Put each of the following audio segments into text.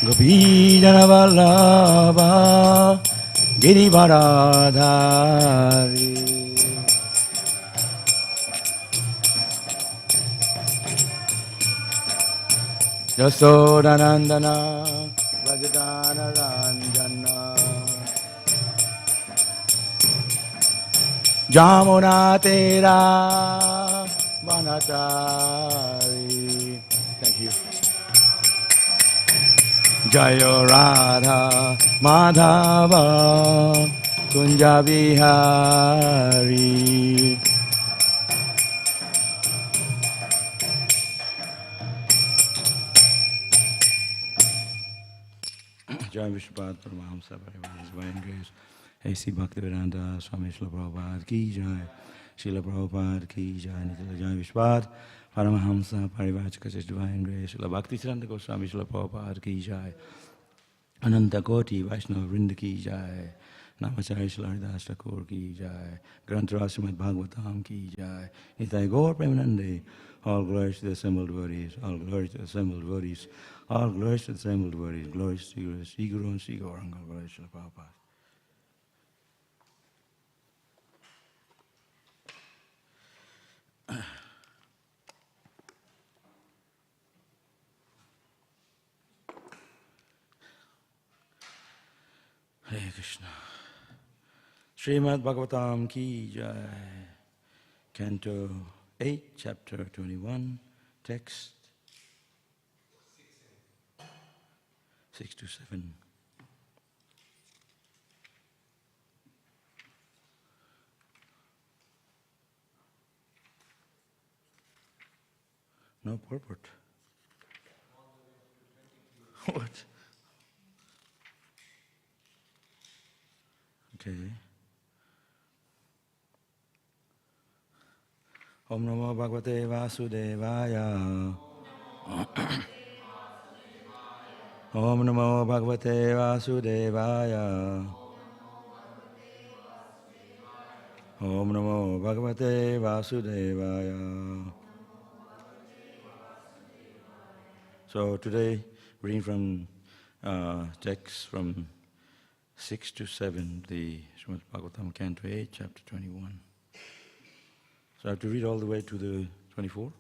Gopijana Vallabha Girivardhari Yasodanandana Vrajadana Ranjana Jamuna Tera Vanatari. Thank you. Jaya Radha Madhava Kunja Vihari. Jai Vishnupada Paramahamsa Parivara Divine Grace. A.C. Bhaktivedanta Swami Śrīmad Bhāgavatam ki jai. Śrīla Prabhupada ki jai. Nitya Jai Vishnupada Paramahamsa Parivara Divine Grace. Śrīla Bhaktivedanta Swami Śrīmad Prabhupada ki jai. Ananta Koti Vaishnava Vrinda ki jai. Namacharya Śrīla Haridas Thakur ki jai. Granthara Śrīmad Bhāgavatam ki jai. Nitai Gaur Premanande. All glories to the assembled devotees. All glories to the assembled devotees. All glories to the assembled devotees. Glories to you, Sri Guru and Sri Gauranga. Glories to Prabhupada. Hare Krishna. Śrīmad Bhāgavatam ki jai. Canto 8, chapter 21, text 6 to 7. No purport. What? Okay. Om Namo Bhagavate Vasudevaya. Om Namo Bhagavate Vasudevaya. Om Namo Bhagavate Vasudevaya. So today, reading from text from 6 to 7, the Śrīmad Bhāgavatam, Canto 8, chapter 21. So I have to read all the way to the 24?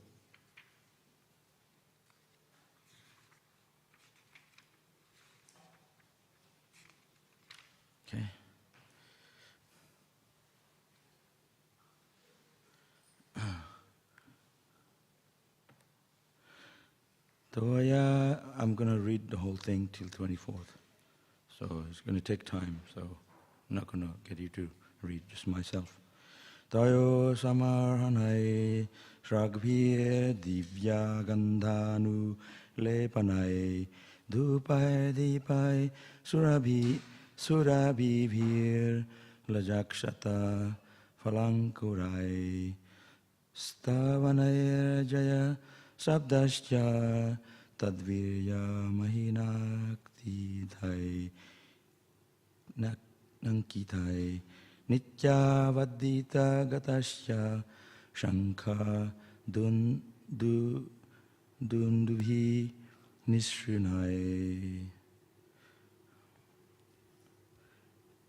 Okay. So yeah, I'm going to read the whole thing till 24th. So it's going to take time, so I'm not going to get you to read, just myself. Tayo samarhanai shragvir divya gandhanu lepanai dhupai dipai surabhivir lajakshata phalankurai stavanair jaya sabdascha tadvirya mahinakti nankitai Nitya Vaddita Gatasya Shankha Dundubhi Nisrinai.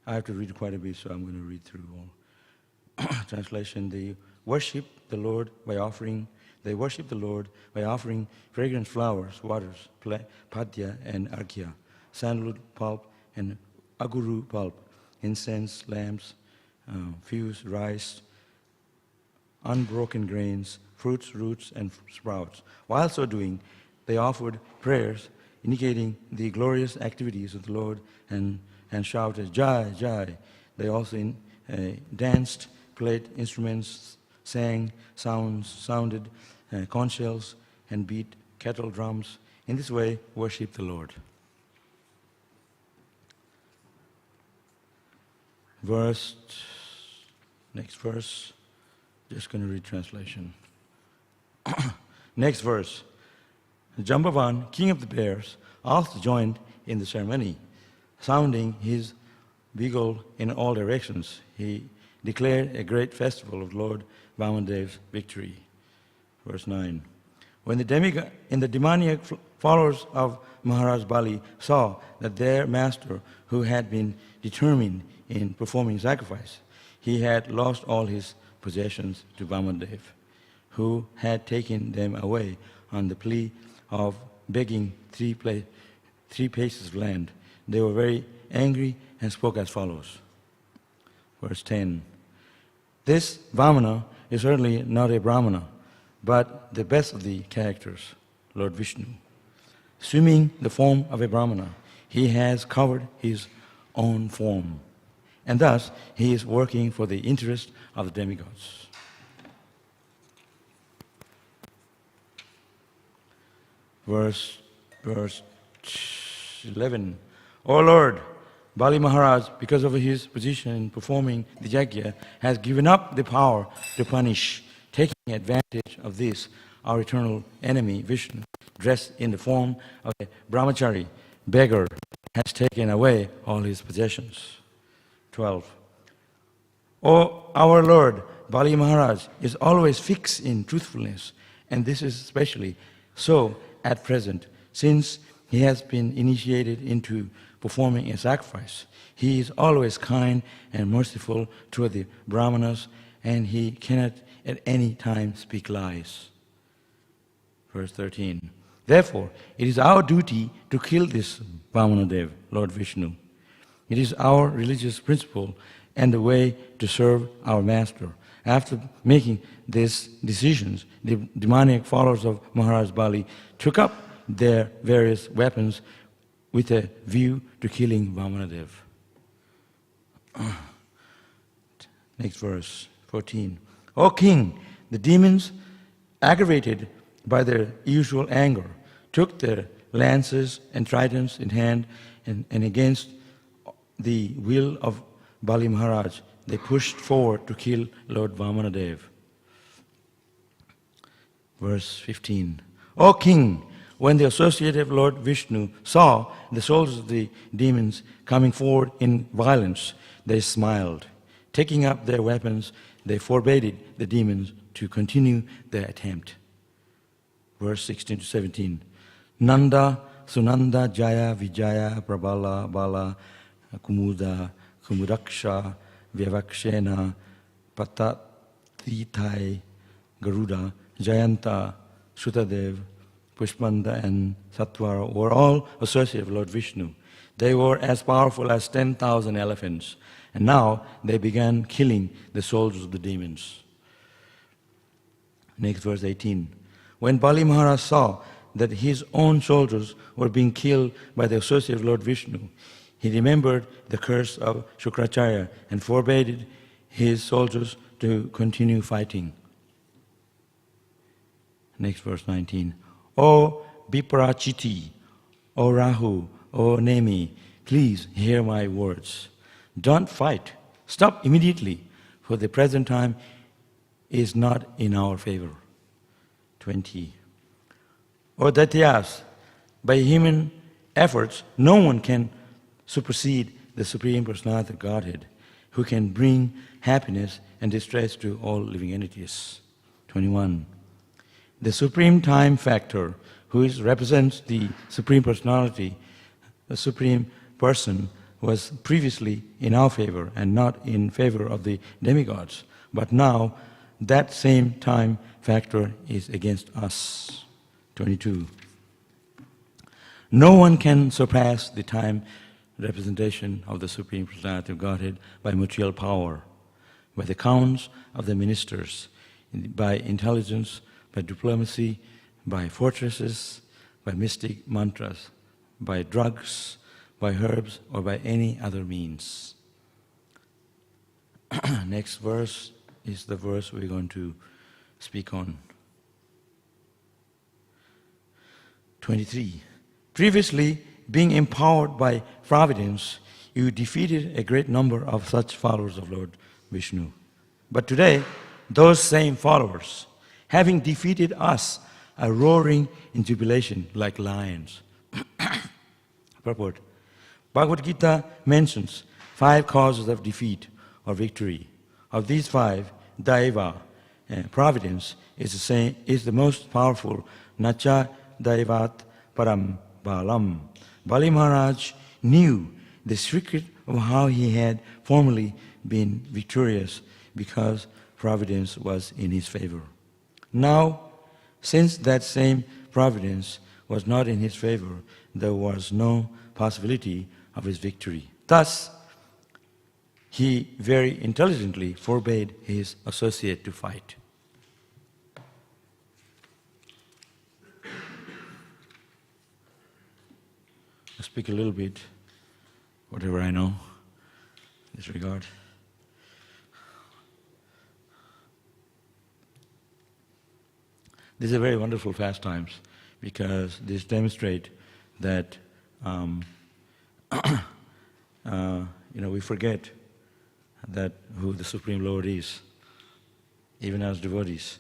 I have to read quite a bit, so I'm going to read through all. Translation: They worship the Lord by offering fragrant flowers, waters, padya and arghya, sandalwood pulp and aguru pulp, incense, lamps, fuse, rice, unbroken grains, fruits, roots, and sprouts. While so doing, they offered prayers indicating the glorious activities of the Lord and shouted, Jai, Jai. They also danced, played instruments, sang, sounded conch shells, and beat kettle drums. In this way, worship the Lord. Next verse, just going to read translation. Next verse. Jambavan, king of the bears, also joined in the ceremony, sounding his bugle in all directions. He declared a great festival of Lord Vamandev's victory. Verse 9. When the demoniac followers of Maharaj Bali saw that their master, who had been determined in performing sacrifice, he had lost all his possessions to Vamadev, who had taken them away on the plea of begging three paces of land, they were very angry and spoke as follows. Verse 10. This Vamana is certainly not a Brahmana, but the best of the characters, Lord Vishnu. Assuming the form of a Brahmana, he has covered his own form, and thus he is working for the interest of the demigods. Verse 11. O Lord, Bali Maharaj, because of his position in performing the yajna, has given up the power to punish. Taking advantage of this, our eternal enemy, Vishnu, dressed in the form of a brahmachari, beggar, has taken away all his possessions. 12. O our Lord, Bali Maharaj is always fixed in truthfulness, and this is especially so at present, since he has been initiated into performing a sacrifice. He is always kind and merciful toward the Brahmanas, and he cannot at any time speak lies. Verse 13. Therefore, it is our duty to kill this Vamanadev, Lord Vishnu. It is our religious principle and the way to serve our master. After making these decisions, the demoniac followers of Maharaj Bali took up their various weapons with a view to killing Vamanadev. Next verse, 14. O king, the demons, aggravated by their usual anger, took their lances and tridents in hand, and against the will of Bali Maharaj, they pushed forward to kill Lord Vamanadev. Verse 15. O king, when the associative Lord Vishnu saw the soldiers of the demons coming forward in violence, they smiled. Taking up their weapons, they forbade the demons to continue their attempt. Verse 16 to 17. Nanda, Sunanda, Jaya, Vijaya, Prabhala, Bala, Kumuda, Kumudaksha, Vyavakshena, Patatitai, Garuda, Jayanta, Sutadev, Pushpanda and Satvara were all associates of Lord Vishnu. They were as powerful as 10,000 elephants, and now they began killing the soldiers of the demons. Next verse 18. When Bali Maharaj saw that his own soldiers were being killed by the associate of Lord Vishnu, he remembered the curse of Śrīmad and forbade his soldiers to continue fighting. Next verse 19. O Viparachiti, O Rahu, O Nemi, please hear my words. Don't fight. Stop immediately, for the present time is not in our favor. 20. O Daityas, by human efforts, no one can supersede the Supreme Personality of Godhead, who can bring happiness and distress to all living entities. 21. The Supreme Time Factor, who represents the Supreme Personality, the Supreme Person, was previously in our favor and not in favor of the demigods. But now, that same time factor is against us. 22. No one can surpass the time representation of the Supreme Personality of Godhead by material power, by the counts of the ministers, by intelligence, by diplomacy, by fortresses, by mystic mantras, by drugs, by herbs, or by any other means. Next verse is the verse we're going to speak on. 23. Previously, being empowered by providence, you defeated a great number of such followers of Lord Vishnu. But today, those same followers, having defeated us, are roaring in jubilation like lions. Purport. Bhagavad Gita mentions 5 causes of defeat or victory. Of these 5, Daiva, providence, is the most powerful nacha daivat param balam. Bali Maharaj knew the secret of how he had formerly been victorious because providence was in his favor. Now, since that same providence was not in his favor, there was no possibility of his victory. Thus, he very intelligently forbade his associate to fight. I'll speak a little bit, whatever I know in this regard. These are very wonderful pastimes because these demonstrate that we forget that who the Supreme Lord is, even as devotees.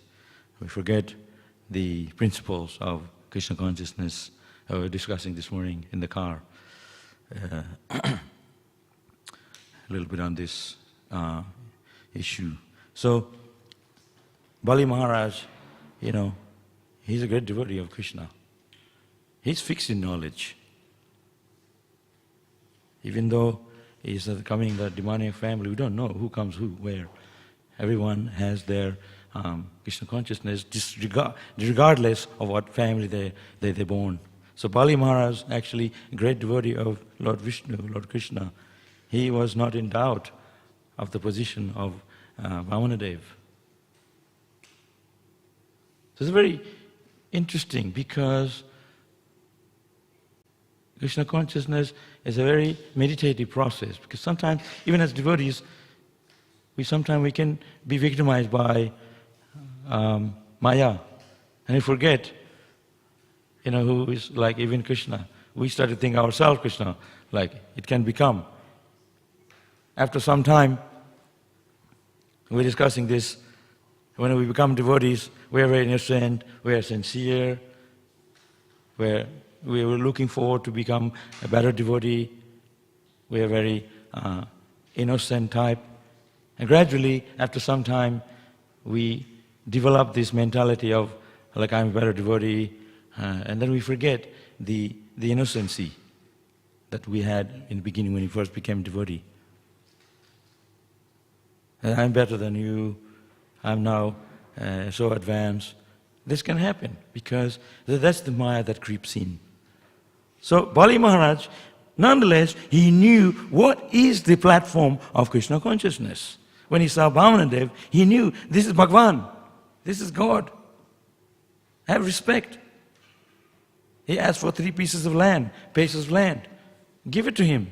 We forget the principles of Krishna consciousness we were discussing this morning in the car. A little bit on this issue. So, Bali Maharaj, he's a great devotee of Krishna. He's fixed in knowledge. Even though he's coming the demonic family, we don't know who comes who, where. Everyone has their Krishna consciousness regardless of what family they're born. So Bali Maharaj, actually a great devotee of Lord Vishnu, Lord Krishna, he was not in doubt of the position of Vamanadev. So it's very interesting because Krishna consciousness is a very meditative process, because sometimes, even as devotees, we can be victimized by Maya, and we forget, who is like even Krishna. We start to think ourselves Krishna, like it can become. After some time, we're discussing this, when we become devotees, we are very innocent, we are sincere, we were looking forward to become a better devotee. We are very innocent type. And gradually, after some time, we develop this mentality of, like, I'm a better devotee, and then we forget the innocency that we had in the beginning when we first became devotee. And I'm better than you, I'm now so advanced. This can happen because that's the Maya that creeps in. So Bali Maharaj, nonetheless, he knew what is the platform of Krishna consciousness. When he saw Vamanadev, he knew this is Bhagwan, this is God. Have respect. He asked for 3 pieces of land, Give it to him.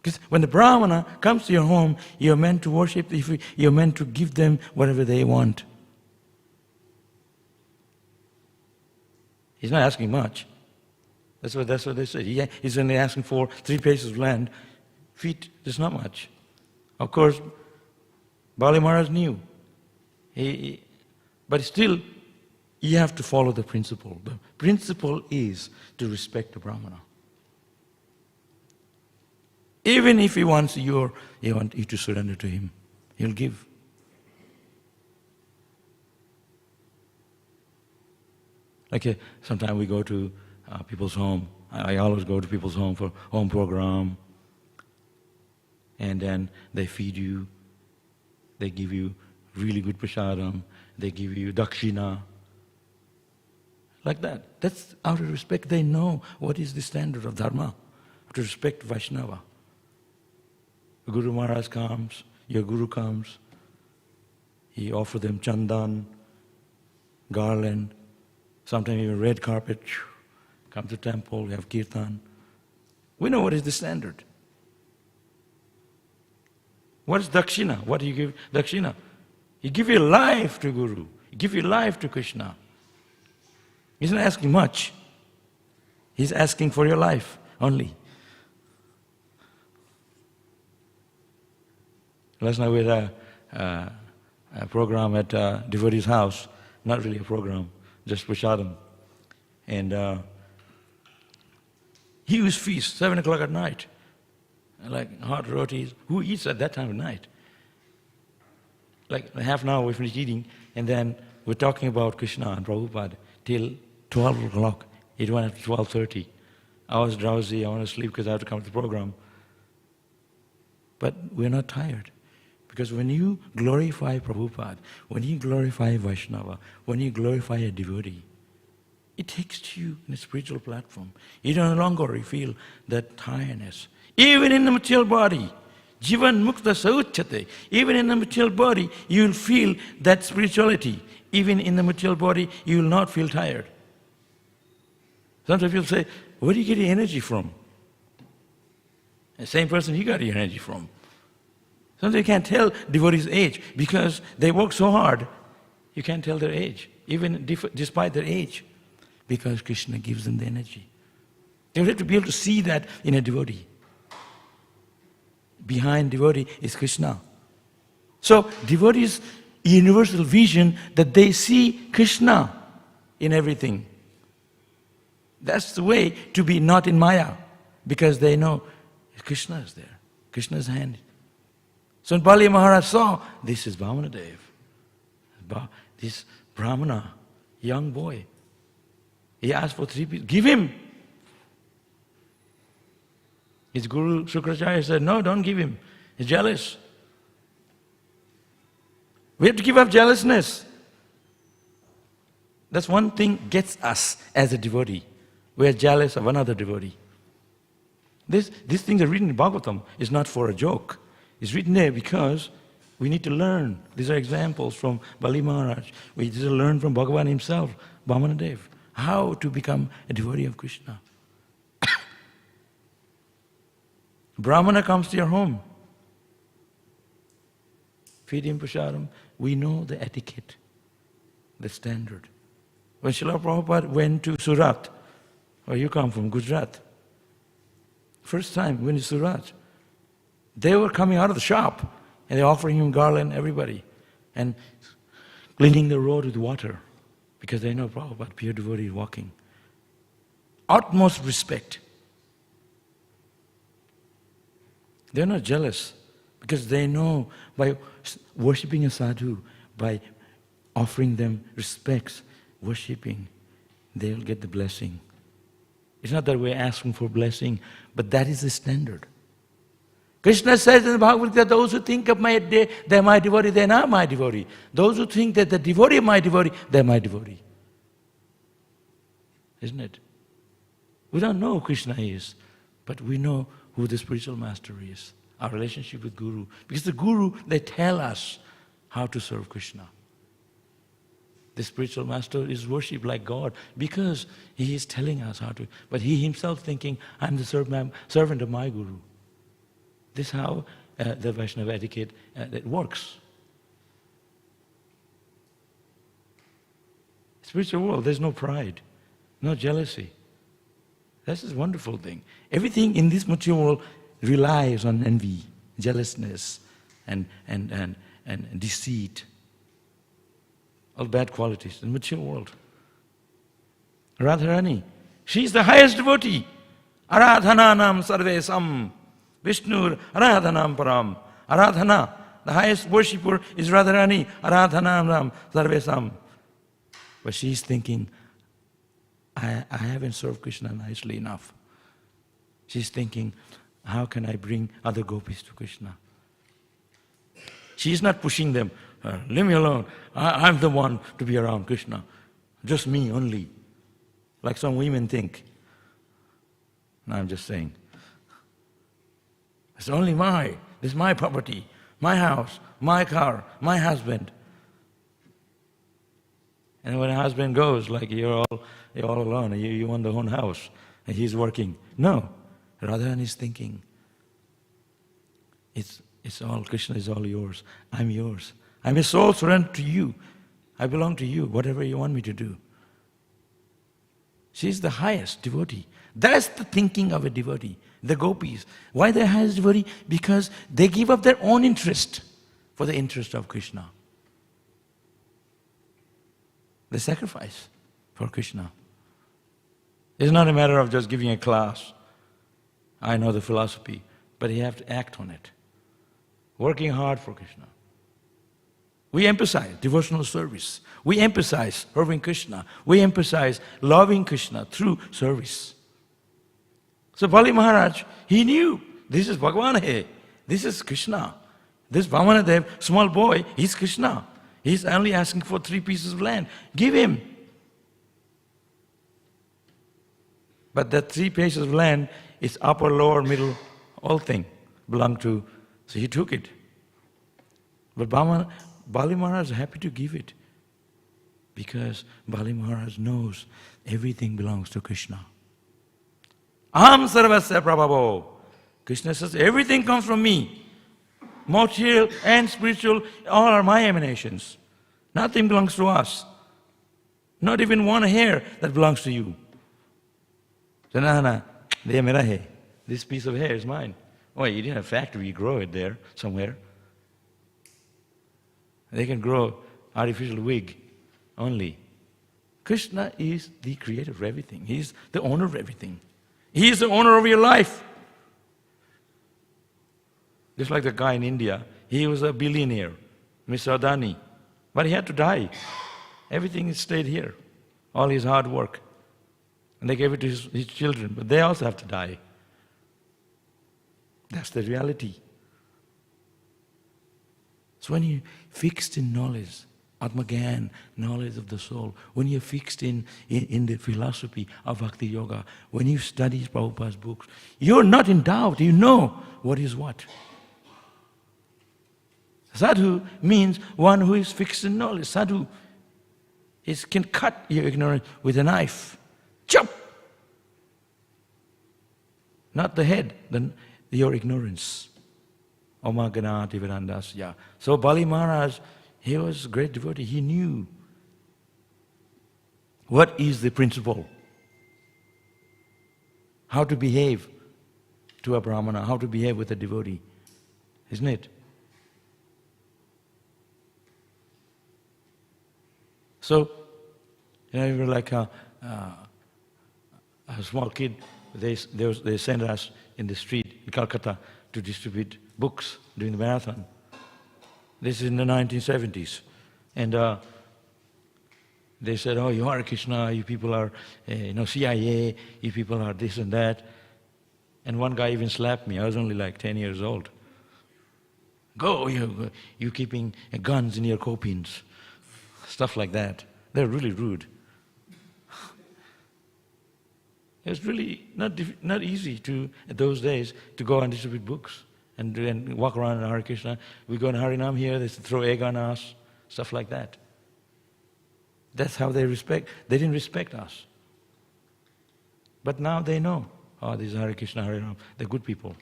Because when the Brahmana comes to your home, you're meant to worship, you're meant to give them whatever they want. He's not asking much. That's what they said. He's only asking for 3 pieces of land. Feet, there's not much. Of course, Bali Maharaj knew. But still, you have to follow the principle. The principle is to respect the Brahmana. Even if he wants you to surrender to him, he'll give. Like sometimes we go to people's home. I always go to people's home for home program. And then they feed you. They give you really good prasadam. They give you dakshina. Like that. That's out of respect. They know what is the standard of dharma. To respect Vaishnava. Guru Maharaj comes, your Guru comes. He offers them chandan, garland, sometimes even red carpet. Come to temple, we have kirtan. We know what is the standard. What is dakshina? What do you give dakshina? You give your life to Guru. You give your life to Krishna. He's not asking much. He's asking for your life only. Last night we had a program at devotee's house. Not really a program, just prasadam. And huge feast, 7 o'clock at night. Like hot rotis. Who eats at that time of night? Like half an hour we finish eating, and then we're talking about Krishna and Prabhupada till 12 o'clock. It went up to 12:30. I was drowsy, I want to sleep because I have to come to the program. But we're not tired. Because when you glorify Prabhupada, when you glorify Vaishnava, when you glorify a devotee, it takes you in a spiritual platform. You no longer feel that tiredness. Even in the material body, Jivan Mukta Sauchate, even in the material body, you will feel that spirituality. Even in the material body, you will not feel tired. Sometimes people say, where do you get your energy from? The same person you got your energy from. Sometimes you can't tell devotees' age because they work so hard, you can't tell their age, even despite their age, because Krishna gives them the energy. You have to be able to see that in a devotee. Behind devotee is Krishna. So devotees' universal vision that they see Krishna in everything. That's the way to be not in Maya, because they know Krishna is there, Krishna's hand. So when Bali Maharaj saw, this is Vamanadev, this Brahmana, young boy. He asked for 3 pieces, give him. His guru Śrīmad said, no, don't give him. He's jealous. We have to give up jealousness. That's one thing gets us as a devotee. We are jealous of another devotee. These things are written in Bhagavatam. It's not for a joke. It's written there because we need to learn. These are examples from Bali Maharaj. We need to learn from Bhagavan himself, Vamanadev, how to become a devotee of Krishna. Brahmana comes to your home. Feed him prasadam. We know the etiquette, the standard. When Srila Prabhupada went to Surat, where you come from, Gujarat, first time when in Surat, they were coming out of the shop and they're offering him garland, everybody, and cleaning the road with water because they know Prabhupada, pure devotee walking. Utmost respect. They're not jealous because they know by worshipping a sadhu, by offering them respects, worshipping, they'll get the blessing. It's not that we're asking for blessing, but that is the standard. Krishna says in the Bhagavad Gita, those who think of they're my devotee, they're not my devotee. Those who think that the devotee is my devotee, they're my devotee. Isn't it? We don't know who Krishna is, but we know who the spiritual master is, our relationship with Guru. Because the Guru, they tell us how to serve Krishna. The spiritual master is worshipped like God because he is telling us how to, but he himself thinking, I'm the servant of my Guru. This is how the Vaishnava etiquette that works. Spiritual world, there's no pride, no jealousy. That's a wonderful thing. Everything in this material world relies on envy, jealousness, and deceit. All bad qualities in the material world. Radharani, she's the highest devotee. Aradhananam sarvesam. Vishnur aradhanam param. Aradhana, the highest worshipper is Radharani. Aradhanam sarvesam. But she's thinking, I haven't served Krishna nicely enough. She's thinking, how can I bring other gopis to Krishna? She's not pushing them. Leave me alone. I'm the one to be around Krishna. Just me only. Like some women think. No, I'm just saying. It's only this is my property, my house, my car, my husband. And when a husband goes, like you're all alone, you want the own house, and he's working. No, Radharani is thinking, it's all, Krishna is all yours. I'm yours. I'm a soul surrendered to you. I belong to you, whatever you want me to do. She's the highest devotee. That's the thinking of a devotee. The gopis. Why the highest devotee? Because they give up their own interest for the interest of Krishna. They sacrifice for Krishna. It's not a matter of just giving a class. I know the philosophy, but you have to act on it. Working hard for Krishna. We emphasize devotional service. We emphasize serving Krishna. We emphasize loving Krishna through service. So Bali Maharaj, he knew this is Bhagavan hai. This is Krishna. This Vamanadev, small boy, he's Krishna. He's only asking for 3 pieces of land. Give him. But that 3 pieces of land is upper, lower, middle, all thing belong to. So he took it. But Bali Maharaj is happy to give it because Bali Maharaj knows everything belongs to Krishna. Aham sarvasya prabhavo. Krishna says, everything comes from me. Material and spiritual, all are my emanations. Nothing belongs to us. Not even one hair that belongs to you. So, no, they mera hai. This piece of hair is mine. Oh, you didn't have a factory, you grow it there somewhere. They can grow artificial wig only. Krishna is the creator of everything. He is the owner of everything. He is the owner of your life. Just like the guy in India, he was a billionaire, Mr. Adani, but he had to die. Everything stayed here, all his hard work. And they gave it to his children, but they also have to die. That's the reality. So when you're fixed in knowledge, Atmagyan, knowledge of the soul, when you're fixed in the philosophy of Bhakti Yoga, when you study Prabhupada's books, you're not in doubt, you know what is what. Sadhu means one who is fixed in knowledge. Sadhu can cut your ignorance with a knife. Chop! Not the head, your ignorance. Bhaktivedanta. So Bali Maharaj, he was a great devotee. He knew what is the principle, how to behave to a brahmana, how to behave with a devotee, isn't it? So, you were like a small kid. They sent us in the street in Calcutta to distribute books during the marathon. This is in the 1970s. And they said, oh, you are Krishna, you people are CIA, you people are this and that. And one guy even slapped me. I was only like 10 years old. Go, you keeping guns in your copines. Stuff like that. They're really rude. It was really not easy at those days to go and distribute books and walk around in Hare Krishna. We go in Harinam here, they throw egg on us, stuff like that. That's how they didn't respect us. But now they know, oh, these are Hare Krishna, Harinam, they're good people.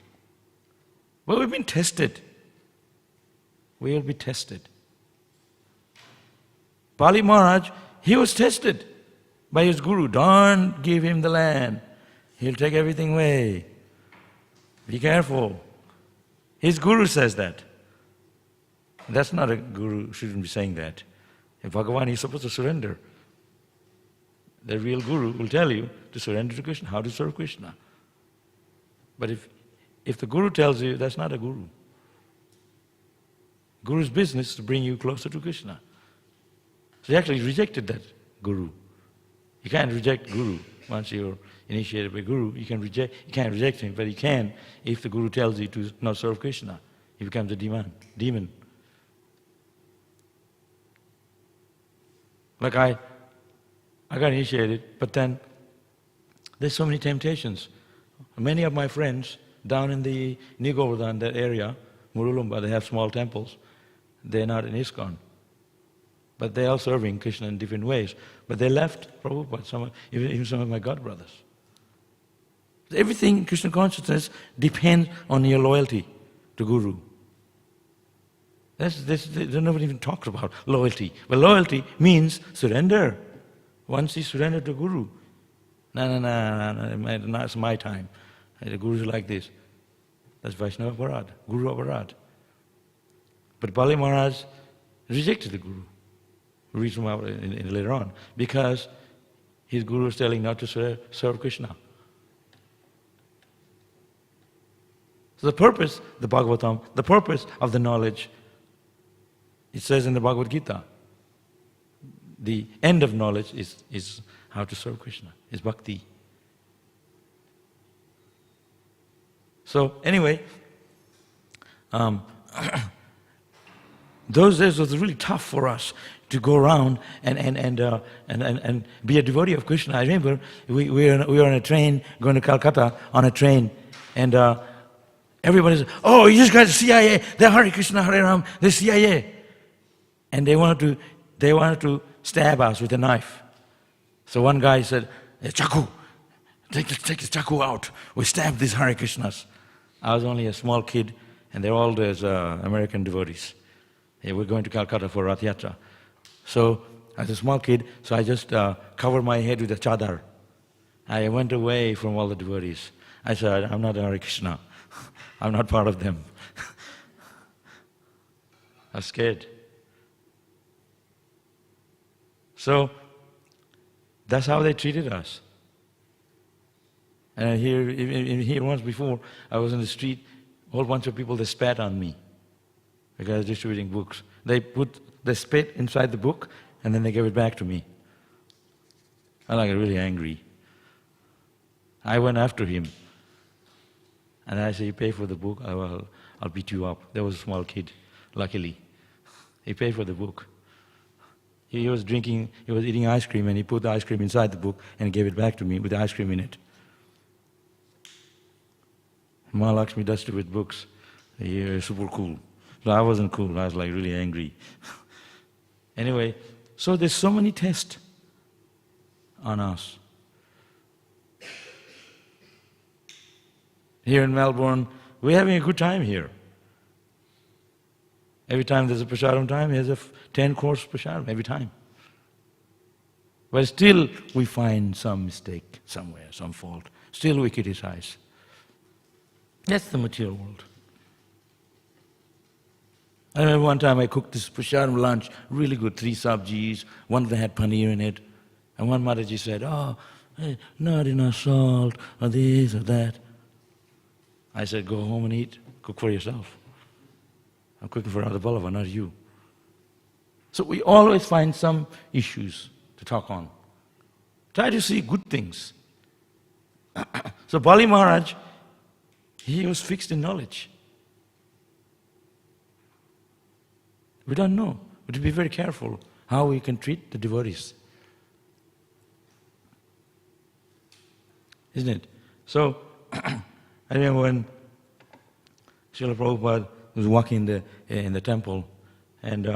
But we've been tested. We will be tested. Bali Maharaj, he was tested by his guru. Don't give him the land. He'll take everything away. Be careful. His guru says that. That's not a guru, shouldn't be saying that. If Bhagavan is supposed to surrender, the real guru will tell you to surrender to Krishna, how to serve Krishna. But if the guru tells you, that's not a guru. Guru's business is to bring you closer to Krishna. So he actually rejected that guru. You can't reject guru. Once you're initiated by guru, you can't reject him, but you can if the guru tells you to not serve Krishna. He becomes a demon. Like I got initiated, but then there's so many temptations. Many of my friends down in the New Govardhan, that area, Murulumba, they have small temples. They're not in ISKCON. But they're all serving Krishna in different ways. But they left Prabhupada, even some of my god brothers. Everything in Krishna consciousness depends on your loyalty to Guru. Nobody even talks about loyalty. But loyalty means surrender. Once you surrender to Guru, no, it's my time. The Guru's like this. That's Vaishnava Aparad, Guru Aparad. But Bali Maharaj rejected the Guru. Reason why later on, because his guru was telling not to serve Krishna. So the purpose, the Bhagavatam, the purpose of the knowledge It says in the Bhagavad Gita, the end of knowledge is how to serve Krishna, is bhakti. So anyway, those days was really tough for us to go around and be a devotee of Krishna. I remember we were on a train going to Calcutta on a train, and everybody said, "Oh, you just got the CIA. They're Hare Krishna, Hare Ram. They're CIA," and they wanted to stab us with a knife. So one guy said, "Hey, chaku, take the chaku out. We stab these Hare Krishnas." I was only a small kid, and they're all those American devotees. Yeah, we're going to Calcutta for Rath Yatra. So as a small kid, so I just covered my head with a chadar. I went away from all the devotees. I said, "I'm not Hare Krishna. I'm not part of them." I was scared. So that's how they treated us. And here once before, I was in the street, a whole bunch of people, they spat on me because I was distributing books. They spit inside the book, and then they gave it back to me. I got really angry. I went after him, and I said, "You pay for the book, I'll beat you up." There was a small kid, luckily. He paid for the book. He was eating ice cream, and he put the ice cream inside the book and gave it back to me with the ice cream in it. Mahalakshmi distributes books. You're super cool. So I wasn't cool. I was like really angry. Anyway, so there's so many tests on us. Here in Melbourne, we're having a good time here. Every time there's a prasadam time, there's a 10-course prasadam, every time. But still we find some mistake somewhere, some fault. Still we criticize. That's the material world. I remember one time I cooked this prasadam lunch, really good, 3 sabjis, one of them had paneer in it, and one Mataji said, "Oh, not enough salt, or this or that." I said, "Go home and eat, cook for yourself. I'm cooking for Radha Ballava, not you." So we always find some issues to talk on. Try to see good things. So Bali Maharaj, he was fixed in knowledge. We don't know. We have to be very careful how we can treat the devotees. Isn't it? So, I remember when Srila Prabhupada was walking in the temple, and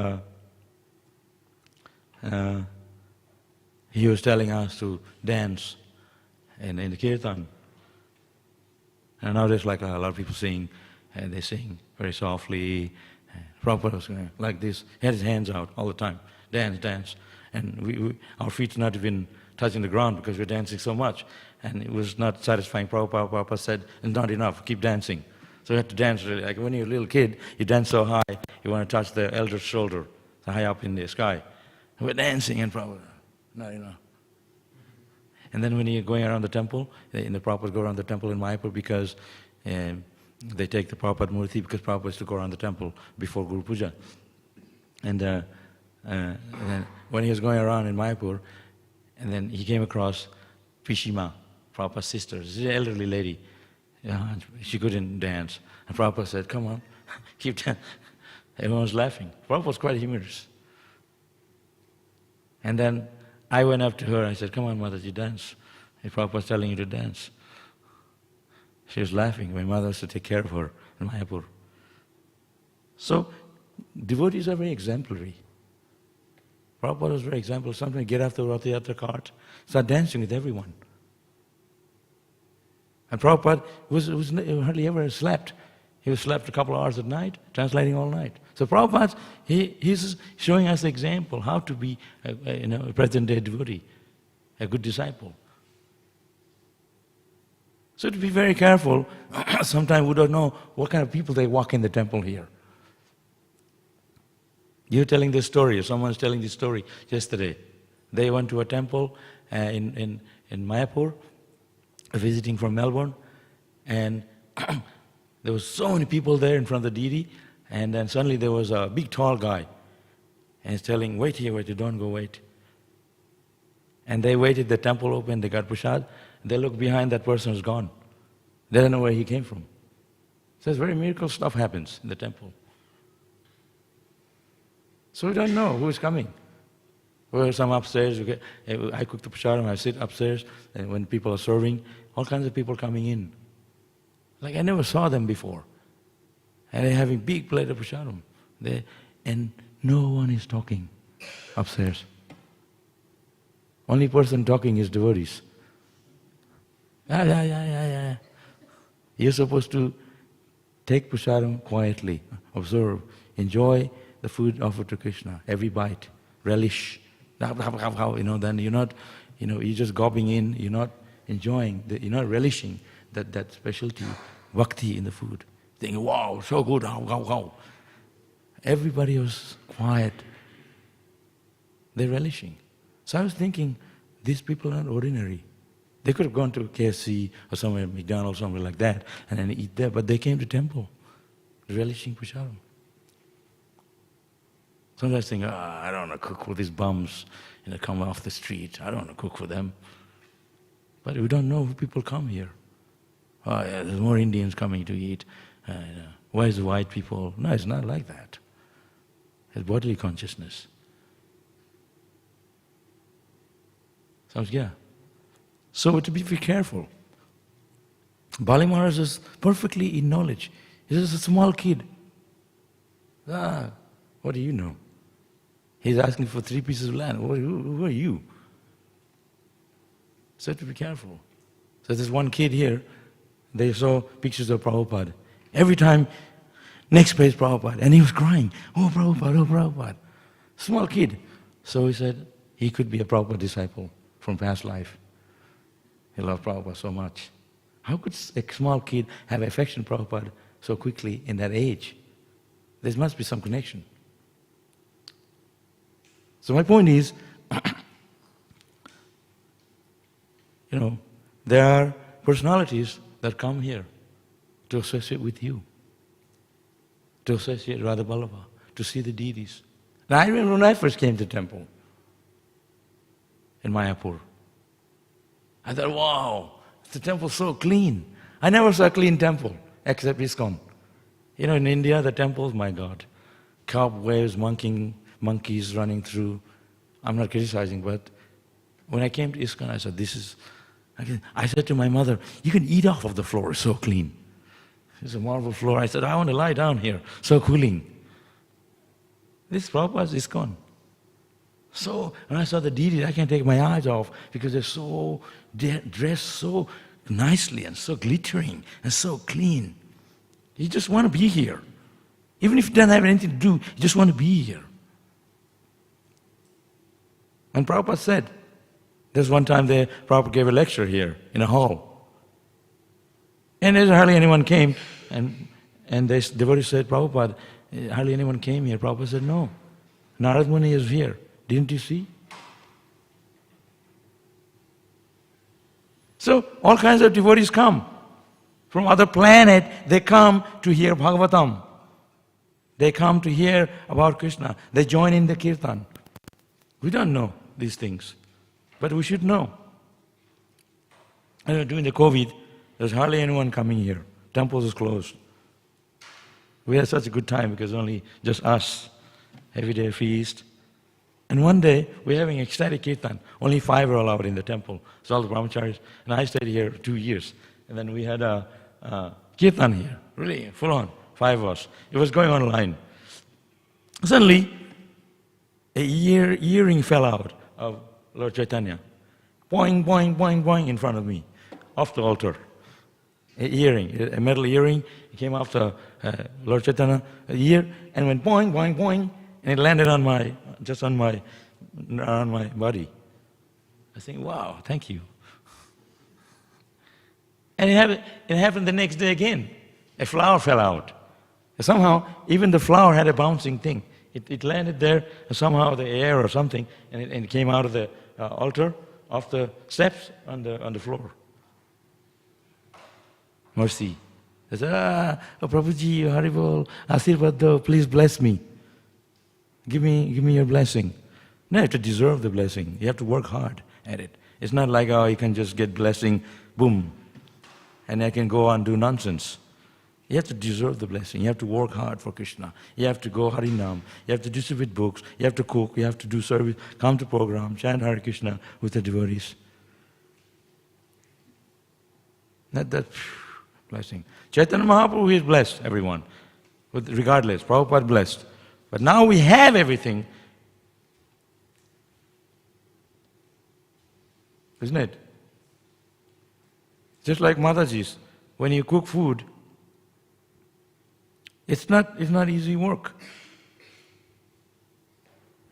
he was telling us to dance in the kirtan. And nowadays, like a lot of people sing, and they sing very softly. Prabhupada was going like this, he had his hands out all the time, dance, dance. And our feet not even touching the ground because we're dancing so much. And it was not satisfying. Prabhupada said, "It's not enough, keep dancing." So we had to dance really, like when you're a little kid, you dance so high, you want to touch the elder's shoulder, high up in the sky. And we're dancing, and Prabhupada, not enough. And then when you're going around the temple, the Prabhupada go around the temple in Mayapur because they take the Prabhupada Murti because Prabhupada is to go around the temple before Guru Puja. And then when he was going around in Mayapur, and then he came across Pishima, Prabhupada's sister. She's an elderly lady. She couldn't dance. And Prabhupada said, "Come on, keep dancing." Everyone was laughing. Prabhupada was quite humorous. And then I went up to her, I said, "Come on, Mataji, dance. If Prabhupada's telling you to dance." She was laughing. My mother used to take care of her in Mayapur. So, devotees are very exemplary. Prabhupada was very exemplary. Sometimes get off the Rath Yatra cart, start dancing with everyone. And Prabhupada was hardly ever slept. He was slept a couple of hours at night, translating all night. So Prabhupada, he's showing us the example how to be a present-day devotee, a good disciple. So to be very careful, sometimes we don't know what kind of people they walk in the temple here. You're telling this story, or someone's telling this story yesterday. They went to a temple in Mayapur, visiting from Melbourne, and there was so many people there in front of the deity, and then suddenly there was a big tall guy, And he's telling, wait here, don't go wait. And they waited, the temple opened, they got prasad. They look behind, that person is gone. They don't know where he came from. So it's very miracle stuff happens in the temple. So we don't know who is coming. Or some upstairs, I cook the prasadam, I sit upstairs, and when people are serving, all kinds of people coming in. Like I never saw them before. And they're having big plate of prasadam. And no one is talking upstairs. Only person talking is devotees. Yeah. You're supposed to take prasadam quietly, observe, enjoy the food offered to Krishna, every bite, relish. Then you're not, you're just gobbing in, you're not enjoying, you're not relishing that specialty, bhakti in the food. Thinking, wow, so good, how. Everybody was quiet. They're relishing. So I was thinking, these people are not ordinary. They could have gone to KFC or somewhere, McDonald's, somewhere like that, and then eat there, but they came to temple, relishing prasadam. Sometimes I think, I don't want to cook for these bums, come off the street. I don't want to cook for them. But we don't know who people come here. Oh yeah, there's more Indians coming to eat. Why is the white people? No, it's not like that. It's bodily consciousness. Sounds, yeah. So to be very careful. Bali Maharaj is perfectly in knowledge. He's just a small kid. What do you know? He's asking for 3 pieces of land. Who are you? So to be careful. So there's one kid here, they saw pictures of Prabhupada. Every time, next page Prabhupada. And he was crying, oh Prabhupada. Small kid. So he said he could be a Prabhupada disciple from past life. He loved Prabhupada so much. How could a small kid have affection for Prabhupada so quickly in that age? There must be some connection. So my point is, there are personalities that come here to associate with you, to associate Radha Ballabha, to see the deities. Now I remember when I first came to the temple in Mayapur, I thought, wow, the temple's so clean. I never saw a clean temple except ISKCON. In India, the temples, my God, cobwebs, monkeys running through. I'm not criticizing, but when I came to ISKCON, I said, I said to my mother, you can eat off of the floor, it's so clean. It's a marble floor. I said, I want to lie down here, so cooling. This Prabhupada's ISKCON. So, when I saw the deities, I can't take my eyes off because they're so dressed so nicely and so glittering and so clean. You just want to be here. Even if you don't have anything to do, you just want to be here. And Prabhupada said, there's one time Prabhupada gave a lecture here in a hall. And there's hardly anyone came. And the devotee said, Prabhupada, hardly anyone came here. Prabhupada said, no. Narad Muni is here. Didn't you see? So all kinds of devotees come. From other planet, they come to hear Bhagavatam. They come to hear about Krishna. They join in the kirtan. We don't know these things, but we should know. During the COVID, there's hardly anyone coming here. Temples is closed. We had such a good time because only just us, everyday feast. And one day, we're having ecstatic kirtan. Only 5 were allowed in the temple. So all the brahmacharis, and I stayed here 2 years. And then we had a kirtan here, really full on, 5 of us. It was going online. Suddenly, a earring fell out of Lord Chaitanya. Boing, boing, boing, boing in front of me, off the altar. A earring, a metal earring, it came off the Lord Chaitanya ear and went boing, boing, boing, and it landed on my body. I think, wow, thank you. And it happened the next day again. A flower fell out. Somehow, even the flower had a bouncing thing. It landed there, somehow the air or something, and it came out of the altar, off the steps on the floor. Mercy. I said, oh Prabhuji, Haribol, Asirvad, please bless me. Give me your blessing. No, you have to deserve the blessing. You have to work hard at it. It's not like, oh, you can just get blessing, boom, and I can go on and do nonsense. You have to deserve the blessing. You have to work hard for Krishna. You have to go Harinam. You have to distribute books. You have to cook. You have to do service. Come to program. Chant Hare Krishna with the devotees. Not that blessing. Chaitanya Mahaprabhu is blessed, everyone. Regardless, Prabhupada blessed. But now we have everything. Isn't it? Just like Mataji's. When you cook food, it's not easy work.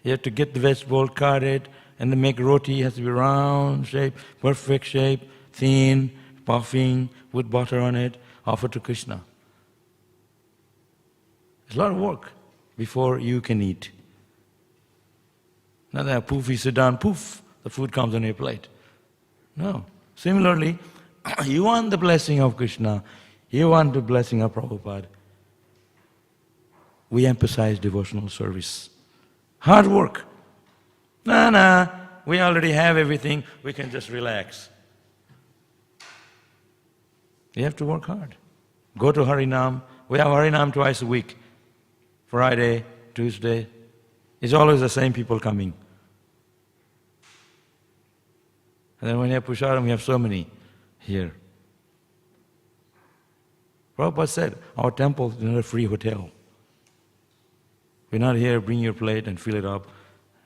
You have to get the vegetable, cut it, and then make roti. It has to be round shape, perfect shape, thin, puffing, put butter on it, offer to Krishna. It's a lot of work before you can eat. Not that poof, you sit down, poof, the food comes on your plate. No. Similarly, you want the blessing of Krishna, you want the blessing of Prabhupada. We emphasize devotional service. Hard work. Nah, we already have everything, we can just relax. You have to work hard. Go to Harinam. We have Harinam twice a week. Friday, Tuesday. It's always the same people coming. And then when you have Pusharam, we have so many here. Prabhupada said, our temple is not a free hotel. We're not here, bring your plate and fill it up,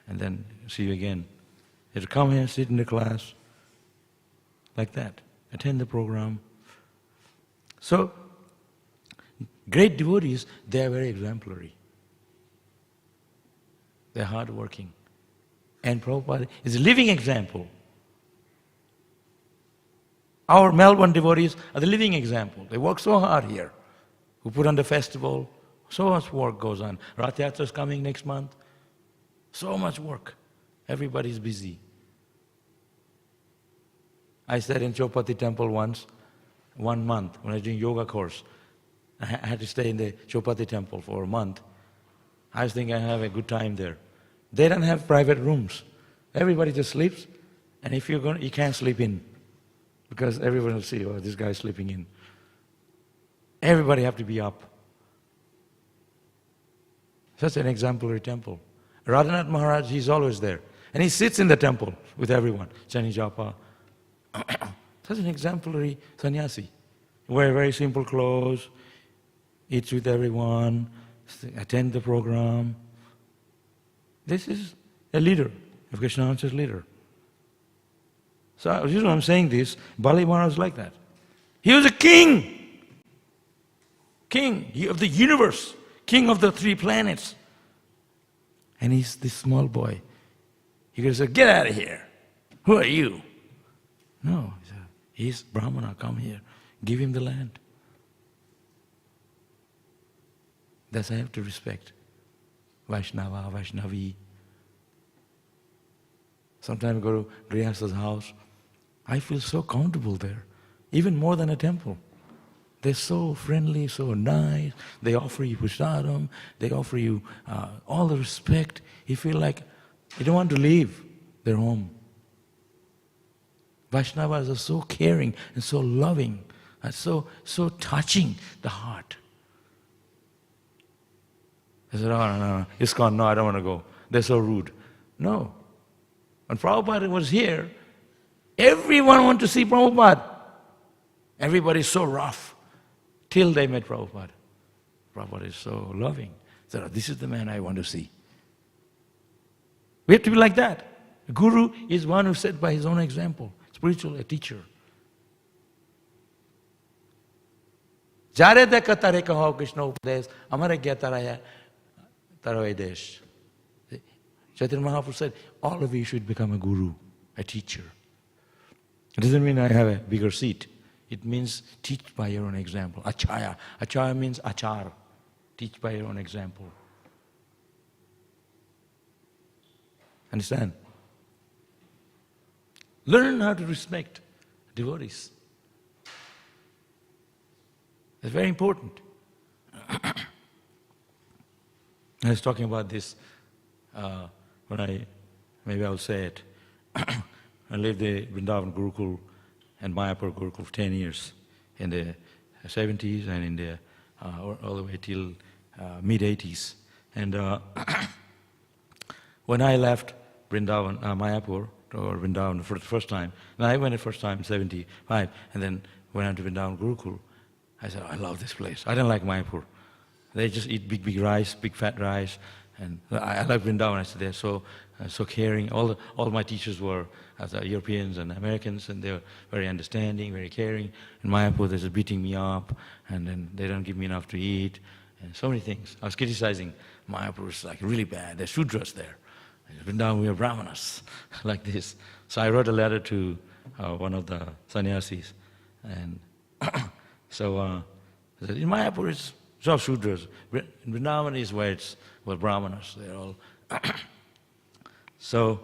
and then see you again. You have to come here, sit in the class, like that. Attend the program. So, great devotees, they are very exemplary. They're hardworking. And Prabhupada is a living example. Our Melbourne devotees are the living example. They work so hard here. Who put on the festival, so much work goes on. Rath Yatra is coming next month. So much work. Everybody's busy. I sat in Chopati temple once, 1 month, when I was doing yoga course. I had to stay in the Chopati temple for a month. I was thinking I have a good time there. They don't have private rooms. Everybody just sleeps, and if you're going, you can't sleep in, because everyone will see, oh, this guy is sleeping in. Everybody have to be up. Such an exemplary temple. Radhanath Maharaj, he's always there. And he sits in the temple with everyone. Chani Japa. Such an exemplary sannyasi. Wear very simple clothes, eats with everyone, attend the program. This is a leader, a Krishna conscious leader. So, the reason I'm saying this, Bali Maharaj was like that. He was a king. King of the universe. King of the 3 planets. And he's this small boy. He could have said, get out of here. Who are you? No, he said, he's Brahmana, come here. Give him the land. That's I have to respect. Vaishnava, Vaishnavi. Sometimes I go to Grihasta's house. I feel so comfortable there, even more than a temple. They're so friendly, so nice. They offer you prasadam. They offer you all the respect. You feel like you don't want to leave their home. Vaishnavas are so caring and so loving and so touching the heart. I said, oh, no, ISKCON, no, I don't want to go. They're so rude. No. When Prabhupada was here, everyone wanted to see Prabhupada. Everybody's so rough. Till they met Prabhupada. Prabhupada is so loving. So this is the man I want to see. We have to be like that. The Guru is one who set by his own example. Spiritual, a teacher. Jare dekha tare kaho Krishna upadesh, amare gya taraya taroy desh. Chaitanya Mahaprabhu said, all of you should become a guru, a teacher. It doesn't mean I have a bigger seat. It means teach by your own example. Acharya. Acharya means achar. Teach by your own example. Understand? Learn how to respect devotees. It's very important. I was talking about this maybe I'll say it, I lived the Vrindavan Gurukul and Mayapur Gurukul for 10 years in the 70s and in the all the way till mid-80s. And when I left Vrindavan, Mayapur, or Vrindavan for the first time, and I went the first time in 75, and then went on to Vrindavan Gurukul, I said, I love this place. I don't like Mayapur. They just eat big rice, big fat rice, and I like Vrindavan. I said, they're so caring. All my teachers were Europeans and Americans, and they were very understanding, very caring. In Mayapur, they're just beating me up, and then they don't give me enough to eat, and so many things. I was criticizing Mayapur is like really bad. There's Shudras there. In Vrindavan, we are Brahmanas, like this. So I wrote a letter to one of the sannyasis, and so I said, in Mayapur, it's all Shudras. In Vrindavan is where it's Brahmanas. They're all. So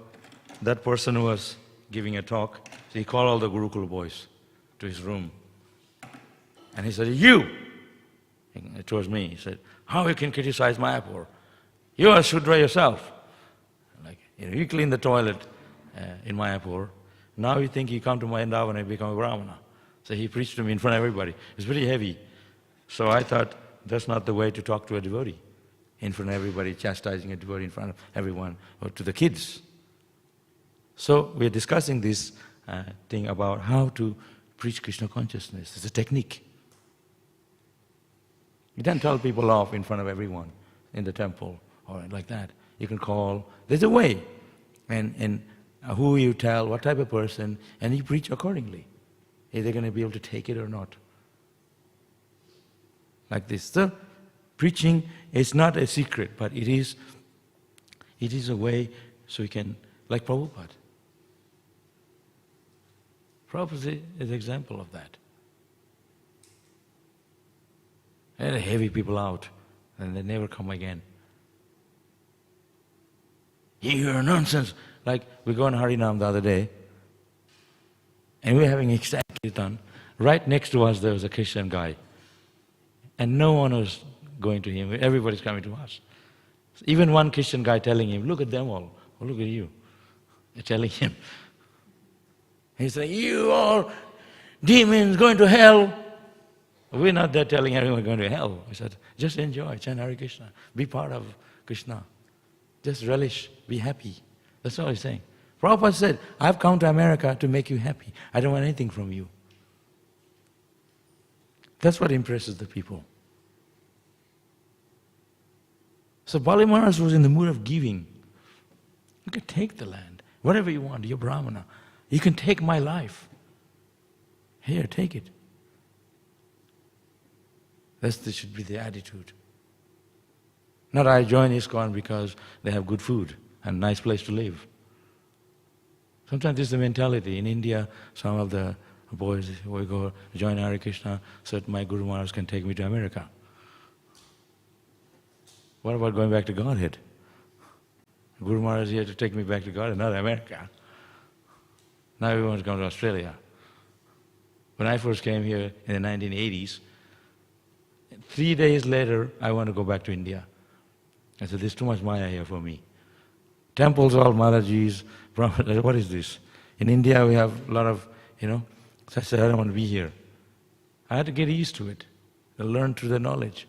that person was giving a talk. So he called all the Gurukul boys to his room. And he said, you! It was me. He said, how you can criticize Mayapur? You are Shudra yourself. Like, you clean the toilet in Mayapur. Now you think you come to Vrindavan and become a Brahmana. So he preached to me in front of everybody. It's pretty heavy. So I thought, that's not the way to talk to a devotee. In front of everybody, chastising a devotee in front of everyone, or to the kids. So we're discussing this thing about how to preach Krishna consciousness. It's a technique. You don't tell people off in front of everyone in the temple or like that. You can call. There's a way. And who you tell, what type of person, and you preach accordingly. Are they going to be able to take it or not? Like this. So preaching is not a secret, but it is a way so you can, like Prabhupada. Prabhupada is an example of that. They heavy people out, and they never come again. You hear nonsense. Like we go on Harinam the other day, and we're having ecstatic kirtan. Right next to us there was a Christian guy, and no one was going to him. Everybody's coming to us. Even one Christian guy telling him, look at them all. Oh, look at you. They're telling him. He's saying, you are demons going to hell. We're not there telling everyone going to hell. We said, just enjoy, chant Hare Krishna. Be part of Krishna. Just relish, be happy. That's all he's saying. Prabhupada said, I've come to America to make you happy. I don't want anything from you. That's what impresses the people. So Bali Maharaj was in the mood of giving. You can take the land, whatever you want, you're Brahmana. You can take my life. Here, take it. This should be the attitude. Not I join ISKCON because they have good food and nice place to live. Sometimes this is the mentality. In India, some of the boys will go join Hare Krishna so that my Guru Maharaj can take me to America. What about going back to Godhead? Guru Maharaj is here to take me back to Godhead, not America. Now we want to come to Australia. When I first came here in the 1980s, 3 days later, I want to go back to India. I said, there's too much Maya here for me. Temples, all Maharaji's, what is this? In India, we have a lot of, so I said, I don't want to be here. I had to get used to it, to learn through the knowledge.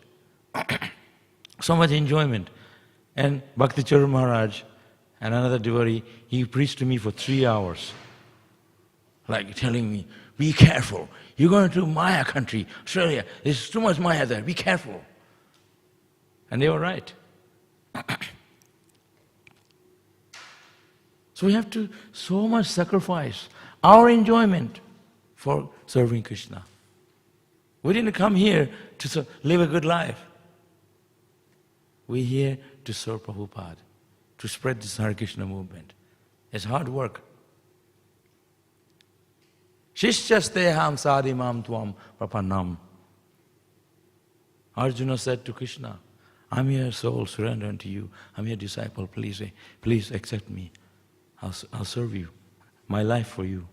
So much enjoyment. And Bhaktivedanta Maharaj and another devotee, he preached to me for 3 hours. Like telling me, be careful. You're going to Maya country, Australia. There's too much Maya there. Be careful. And they were right. So we have to so much sacrifice our enjoyment for serving Krishna. We didn't come here to live a good life. We're here to serve Prabhupada, to spread this Hare Krishna movement. It's hard work. Shishyasteham sadimam tvam prapannam. Arjuna said to Krishna, I'm your soul, surrender unto you. I'm your disciple, please accept me. I'll serve you, my life for you.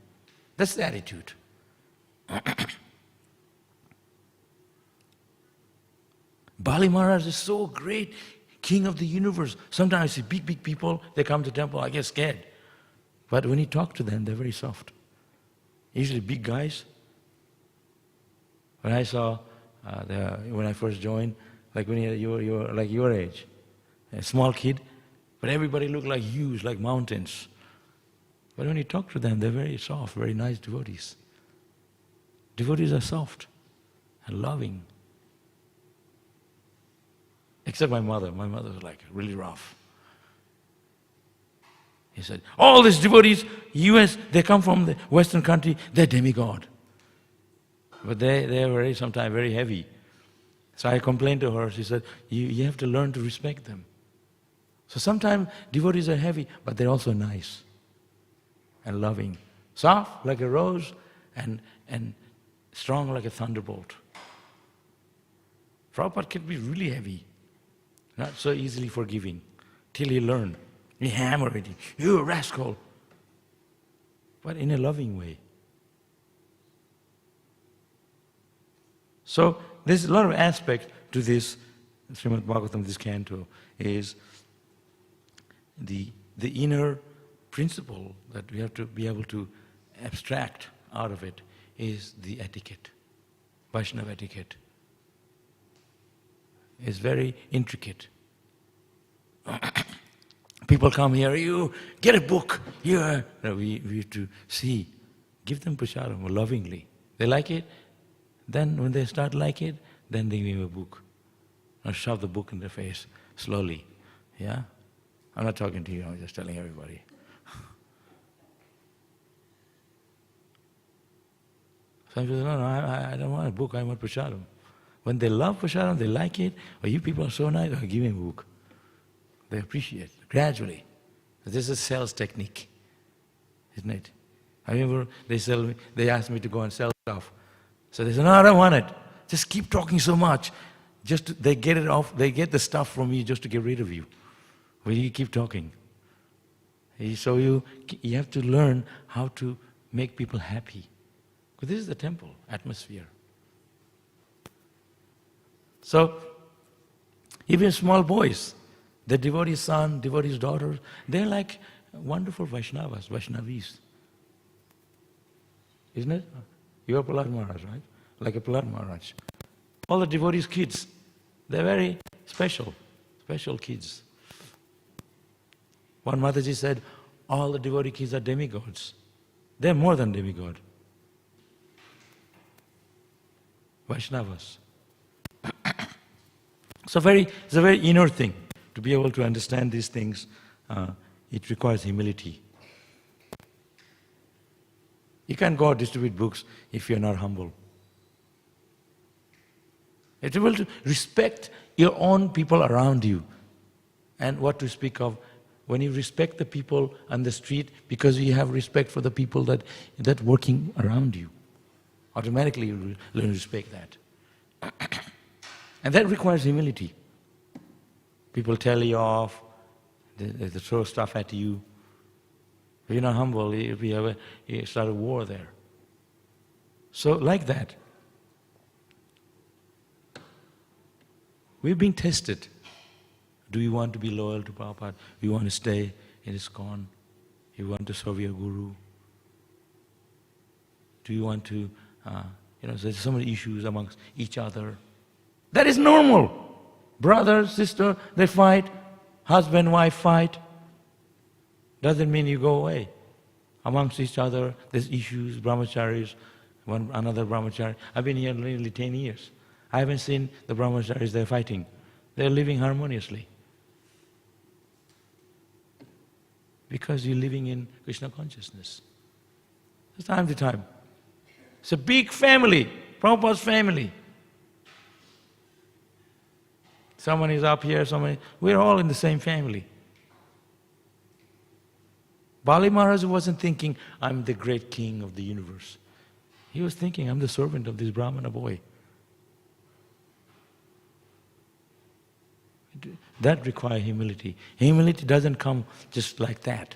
That's the attitude. Bali Maharaj is so great. king of the universe. Sometimes I see big people, they come to temple, I get scared. But when you talk to them, they're very soft. Usually big guys. When I saw, when I first joined, like when you were like your age, a small kid, but everybody looked like huge, like mountains. But when you talk to them, they're very soft, very nice devotees. Devotees are soft and loving. Except my mother. My mother was like really rough. He said, all these devotees, US, they come from the Western country, they're demigod. But they are sometimes very heavy. So I complained to her, she said, you have to learn to respect them. So sometimes devotees are heavy, but they're also nice and loving. Soft like a rose and strong like a thunderbolt. Prabhupada can be really heavy, not so easily forgiving, till you learn. You hammer it, you a rascal, but in a loving way. So there's a lot of aspect to this Śrīmad Bhāgavatam, this canto, is the inner principle that we have to be able to abstract out of it is the etiquette, Vaishnava etiquette. It's very intricate. People come here, you get a book here. No, we have to see, give them prasadam lovingly. They like it, then when they start like it, then they give a book. Now shove the book in their face slowly. Yeah? I'm not talking to you, I'm just telling everybody. Some people say, no, I don't want a book, I want prasadam. When they love prasadam, they like it, or you people are so nice, I'll give me a book. They appreciate it, gradually. This is a sales technique, isn't it? I remember they asked me to go and sell stuff. So they said, no, I don't want it. Just keep talking so much. They get it off, they get the stuff from you just to get rid of you. But you keep talking. So you have to learn how to make people happy. Because this is the temple atmosphere. So, even small boys, the devotee's son, devotee's daughter, they're like wonderful Vaishnavas, Vaishnavis. Isn't it? You are Prahlad Maharaj, right? Like a Prahlad Maharaj. All the devotees' kids, they're very special kids. One Mataji said, all the devotee kids are demigods. They're more than demigod. Vaishnavas. It's a very inner thing. To be able to understand these things, it requires humility. You can't go out distribute books if you're not humble. You're able to respect your own people around you. And what to speak of, when you respect the people on the street because you have respect for the people that working around you, automatically you learn to respect that. And that requires humility. People tell you off, they throw stuff at you. If you're not humble, you start a war there. So like that, we're being tested. Do you want to be loyal to Prabhupada? Do you want to stay in ISKCON? Do you want to serve your Guru? Do you want to, there's so many issues amongst each other. That is normal. Brother, sister, they fight. Husband, wife fight. Doesn't mean you go away. Amongst each other, there's issues, brahmacharis, another brahmachari. I've been here nearly 10 years. I haven't seen the brahmacharis there fighting. They're living harmoniously. Because you're living in Krishna consciousness. It's time to time. It's a big family, Prabhupada's family. Someone is up here, we're all in the same family. Bali Maharaj wasn't thinking, I'm the great king of the universe. He was thinking, I'm the servant of this Brahmana boy. That requires humility. Humility doesn't come just like that.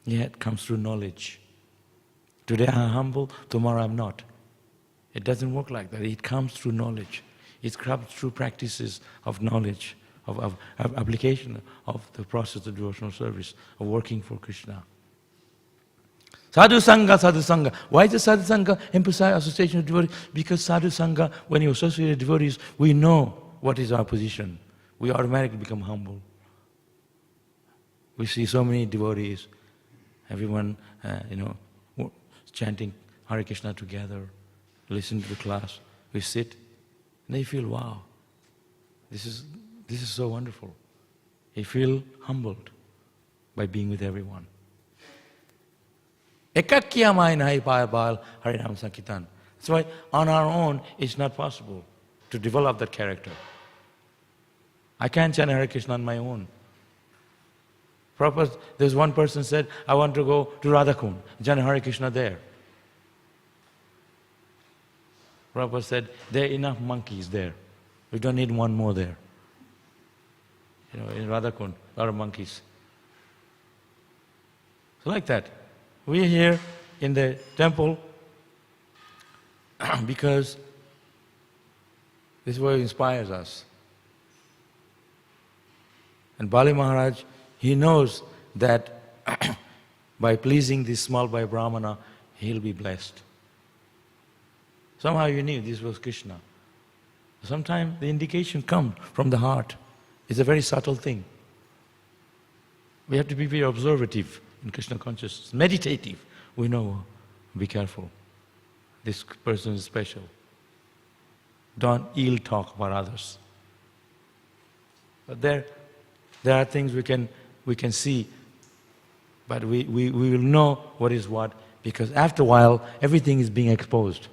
Yeah, it comes through knowledge. Today I'm humble, tomorrow I'm not. It doesn't work like that. It comes through knowledge. It comes through practices of knowledge of application of the process of devotional service, of working for Krishna. Sadhu Sangha, Sadhu Sangha. Why does Sadhu Sangha emphasize association with devotees? Because Sadhu Sangha, when you associate with devotees, we know what is our position. We automatically become humble. We see so many devotees, everyone, chanting Hare Krishna together, listen to the class. We sit, and they feel, wow, this is so wonderful. You feel humbled by being with everyone. Ekakya mai nahi payabal Harinam Sankirtan. That's why on our own it's not possible to develop that character. I can't chant Hare Krishna on my own. Prabhupada, there's one person said, I want to go to Radhakund, chant Hare Krishna there. Prabhupada said, there are enough monkeys there. We don't need one more there. In Radhakund, a lot of monkeys. So like that. We are here in the temple because this is what inspires us. And Bali Maharaj, he knows that by pleasing this small boy Brahmana, he'll be blessed. Somehow you knew this was Krishna. Sometimes the indication comes from the heart. It's a very subtle thing. We have to be very observative in Krishna consciousness, meditative. We know, be careful. This person is special. Don't ill talk about others. But there are things we can see, but we will know what is what, because after a while, everything is being exposed.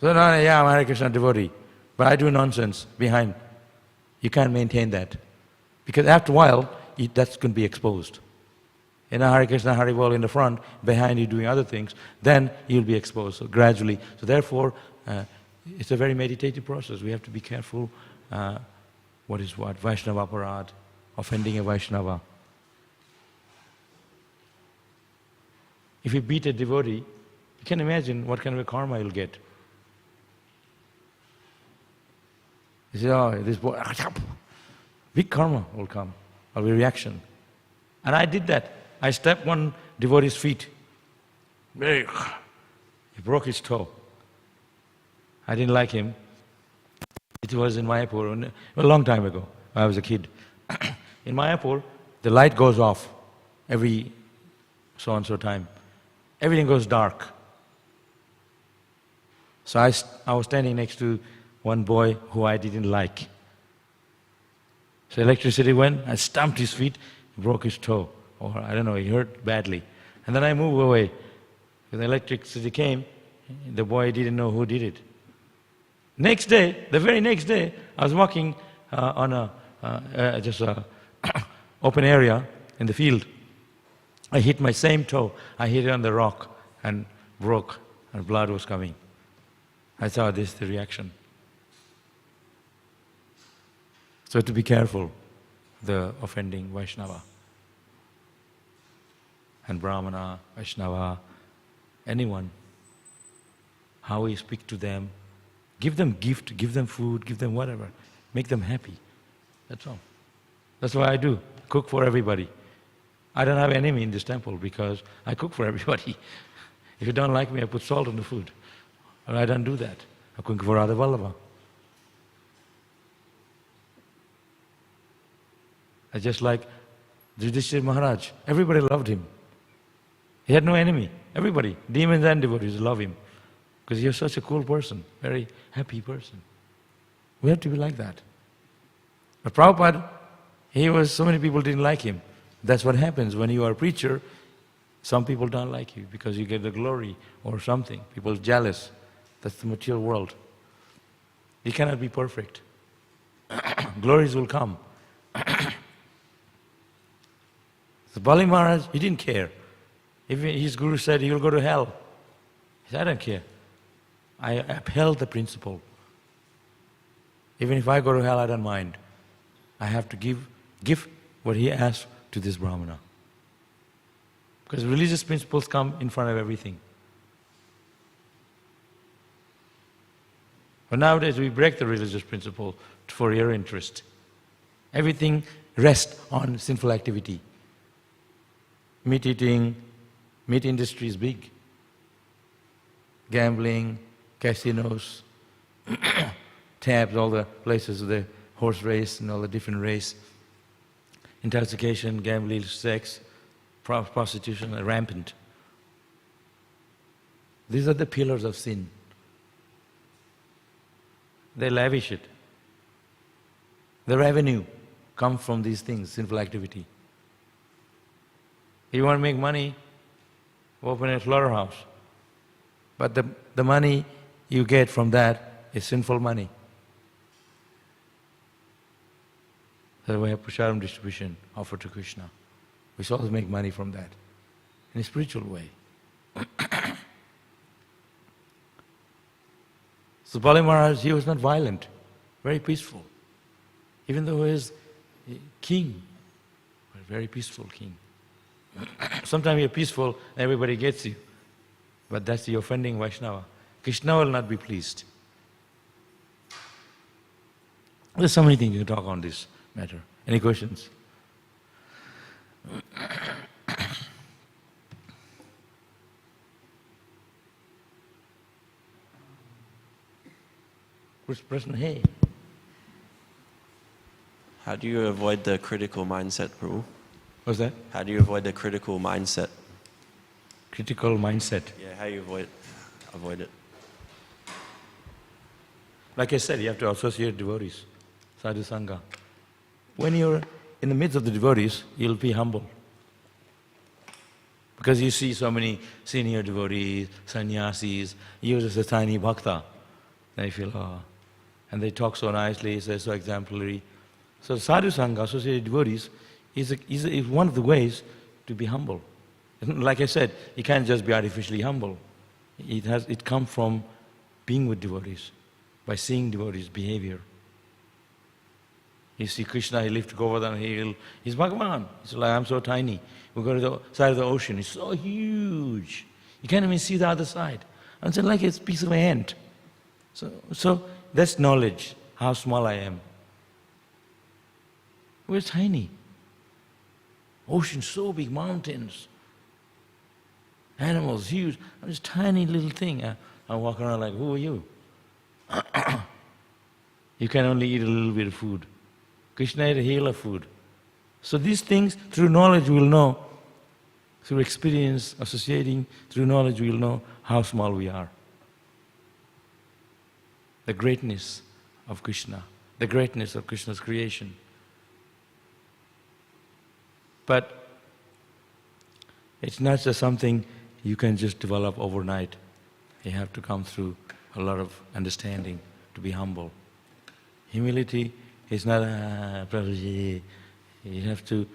So, no, yeah, I'm a Hare Krishna devotee, but I do nonsense behind. You can't maintain that. Because after a while, that's going to be exposed. Hare Krishna, Hare Bol in the front, behind you doing other things, then you'll be exposed, so gradually. So therefore, it's a very meditative process. We have to be careful what is what, Vaishnava aparad, offending a Vaishnava. If you beat a devotee, you can imagine what kind of a karma you'll get. You say, oh, this boy, big karma will come, or a reaction. And I did that. I stepped one devotee's feet. He broke his toe. I didn't like him. It was in Mayapur, a long time ago. I was a kid. In Mayapur, the light goes off every so-and-so time. Everything goes dark. So I was standing next to one boy who I didn't like. So electricity went, I stamped his feet, he broke his toe, or I don't know, he hurt badly. And then I moved away. When the electricity came, the boy didn't know who did it. Next day, the very next day, I was walking on just a open area in the field. I hit my same toe. I hit it on the rock and broke, and blood was coming. I thought this is the reaction. So to be careful, the offending Vaishnava and Brahmana, Vaishnava, anyone, how we speak to them, give them gift, give them food, give them whatever, make them happy. That's all. That's what I do, cook for everybody. I don't have enemy in this temple because I cook for everybody. If you don't like me, I put salt on the food. Or I don't do that. I cook for Radha Vallabha. I just like Yudhishthira Maharaj. Everybody loved him. He had no enemy. Everybody, demons and devotees, love him. Because you're such a cool person, very happy person. We have to be like that. But Prabhupada, so many people didn't like him. That's what happens when you are a preacher. Some people don't like you because you get the glory or something. People are jealous. That's the material world. You cannot be perfect. Glories will come. So Bali Maharaj, he didn't care. If his guru said he will go to hell, he said, I don't care. I upheld the principle. Even if I go to hell, I don't mind. I have to give what he asked to this Brahmana. Because religious principles come in front of everything. But nowadays we break the religious principle for your interest. Everything rests on sinful activity. Meat eating, meat industry is big. Gambling, casinos, tabs, all the places, the horse race and all the different race. Intoxication, gambling, sex, prostitution are rampant. These are the pillars of sin. They lavish it. The revenue comes from these things, sinful activity. You want to make money, open a slaughterhouse. But the money you get from that is sinful money. So we have prasadam distribution offered to Krishna. We should also make money from that in a spiritual way. So Bali Maharaj, he was not violent, very peaceful. Even though he was king, but a very peaceful king. Sometimes you're peaceful, everybody gets you. But that's the offending Vaishnava. Krishna will not be pleased. There's so many things you can talk on this matter. Any questions? Prashna, hey. How do you avoid the critical mindset, Prabhu? What's that? How do you avoid the critical mindset? Critical mindset. Yeah, how do you avoid it? Like I said, you have to associate devotees, sadhu sangha. When you're in the midst of the devotees, you'll be humble. Because you see so many senior devotees, sannyasis, you're just a tiny bhakta. Then you feel, oh. And they talk so nicely, they're so exemplary. So sadhu sangha, associated devotees, is one of the ways to be humble. Like I said, you can't just be artificially humble. It comes from being with devotees, by seeing devotees' behavior. You see Krishna, he lifts Govardhan hill, he's Bhagavan. He's like, I'm so tiny. We go to the side of the ocean, it's so huge. You can't even see the other side. And it's like a piece of ant. So that's knowledge, how small I am. We're tiny. Ocean so big, mountains, animals huge. I'm this tiny little thing. I walk around like, who are you? You can only eat a little bit of food. Krishna ate a hill of food. So these things, through knowledge we'll know, through experience, associating, through knowledge we'll know how small we are. The greatness of Krishna, the greatness of Krishna's creation. But it's not just something you can just develop overnight. You have to come through a lot of understanding to be humble. Humility is not Prabhuji. You have to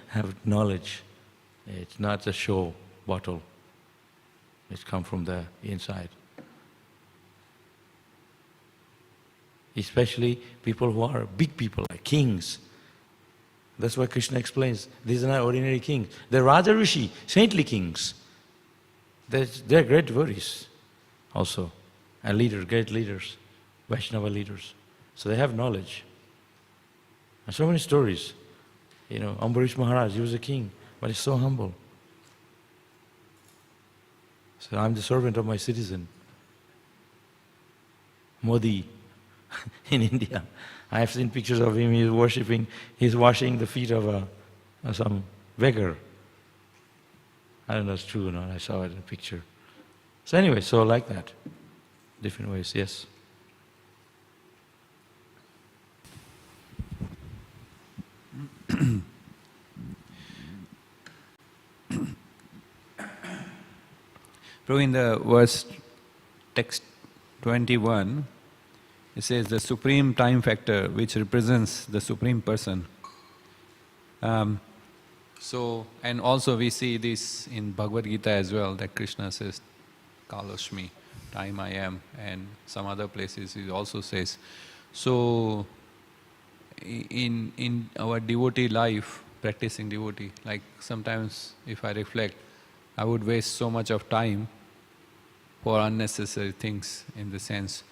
have knowledge. It's not a show bottle. It's come from the inside. Especially people who are big people, like kings. That's why Krishna explains, these are not ordinary kings. They're Raja Rishi, saintly kings. They're great devotees also, and leaders, great leaders, Vaishnava leaders. So they have knowledge. And so many stories. You know, Ambarish Maharaj, he was a king, but he's so humble. So I'm the servant of my citizen. Modi in India. I have seen pictures of him, he's washing the feet of some beggar. I don't know if it's true or not, I saw it in a picture. So anyway, so like that, different ways, yes. Prabhu, in the verse text 21, it says the supreme time factor which represents the Supreme Person. And also we see this in Bhagavad Gita as well, that Krishna says, Kalashmi, time I am, and some other places he also says. So, in our devotee life, practicing devotee, like sometimes if I reflect, I would waste so much of time for unnecessary things, in the sense,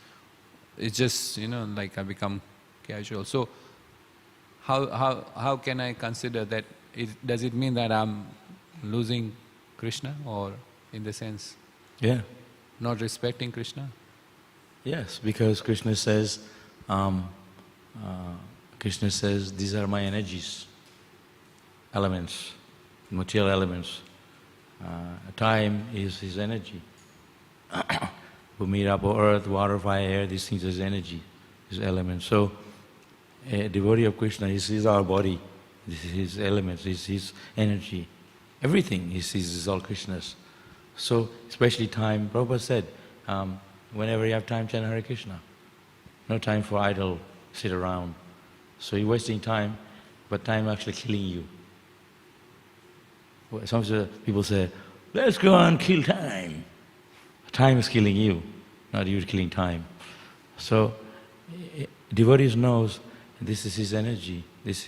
it's just, like I become casual. So how can I consider that? Does it mean that I'm losing Krishna, or in the sense Yeah. not respecting Krishna? Yes, because Krishna says, these are my energies, elements, material elements. Time is his energy. Bhumi, Apo, earth, water, fire, air, these things is energy, his elements. So, a devotee of Krishna, he sees our body, this is his elements, this is his energy. Everything he sees is all Krishna's. So, especially time, Prabhupada said, whenever you have time, chant Hare Krishna. No time for idle, sit around. So you're wasting time, but time actually killing you. Some people say, let's go and kill time. Time is killing you, not you killing time. So, devotees knows this is his energy, he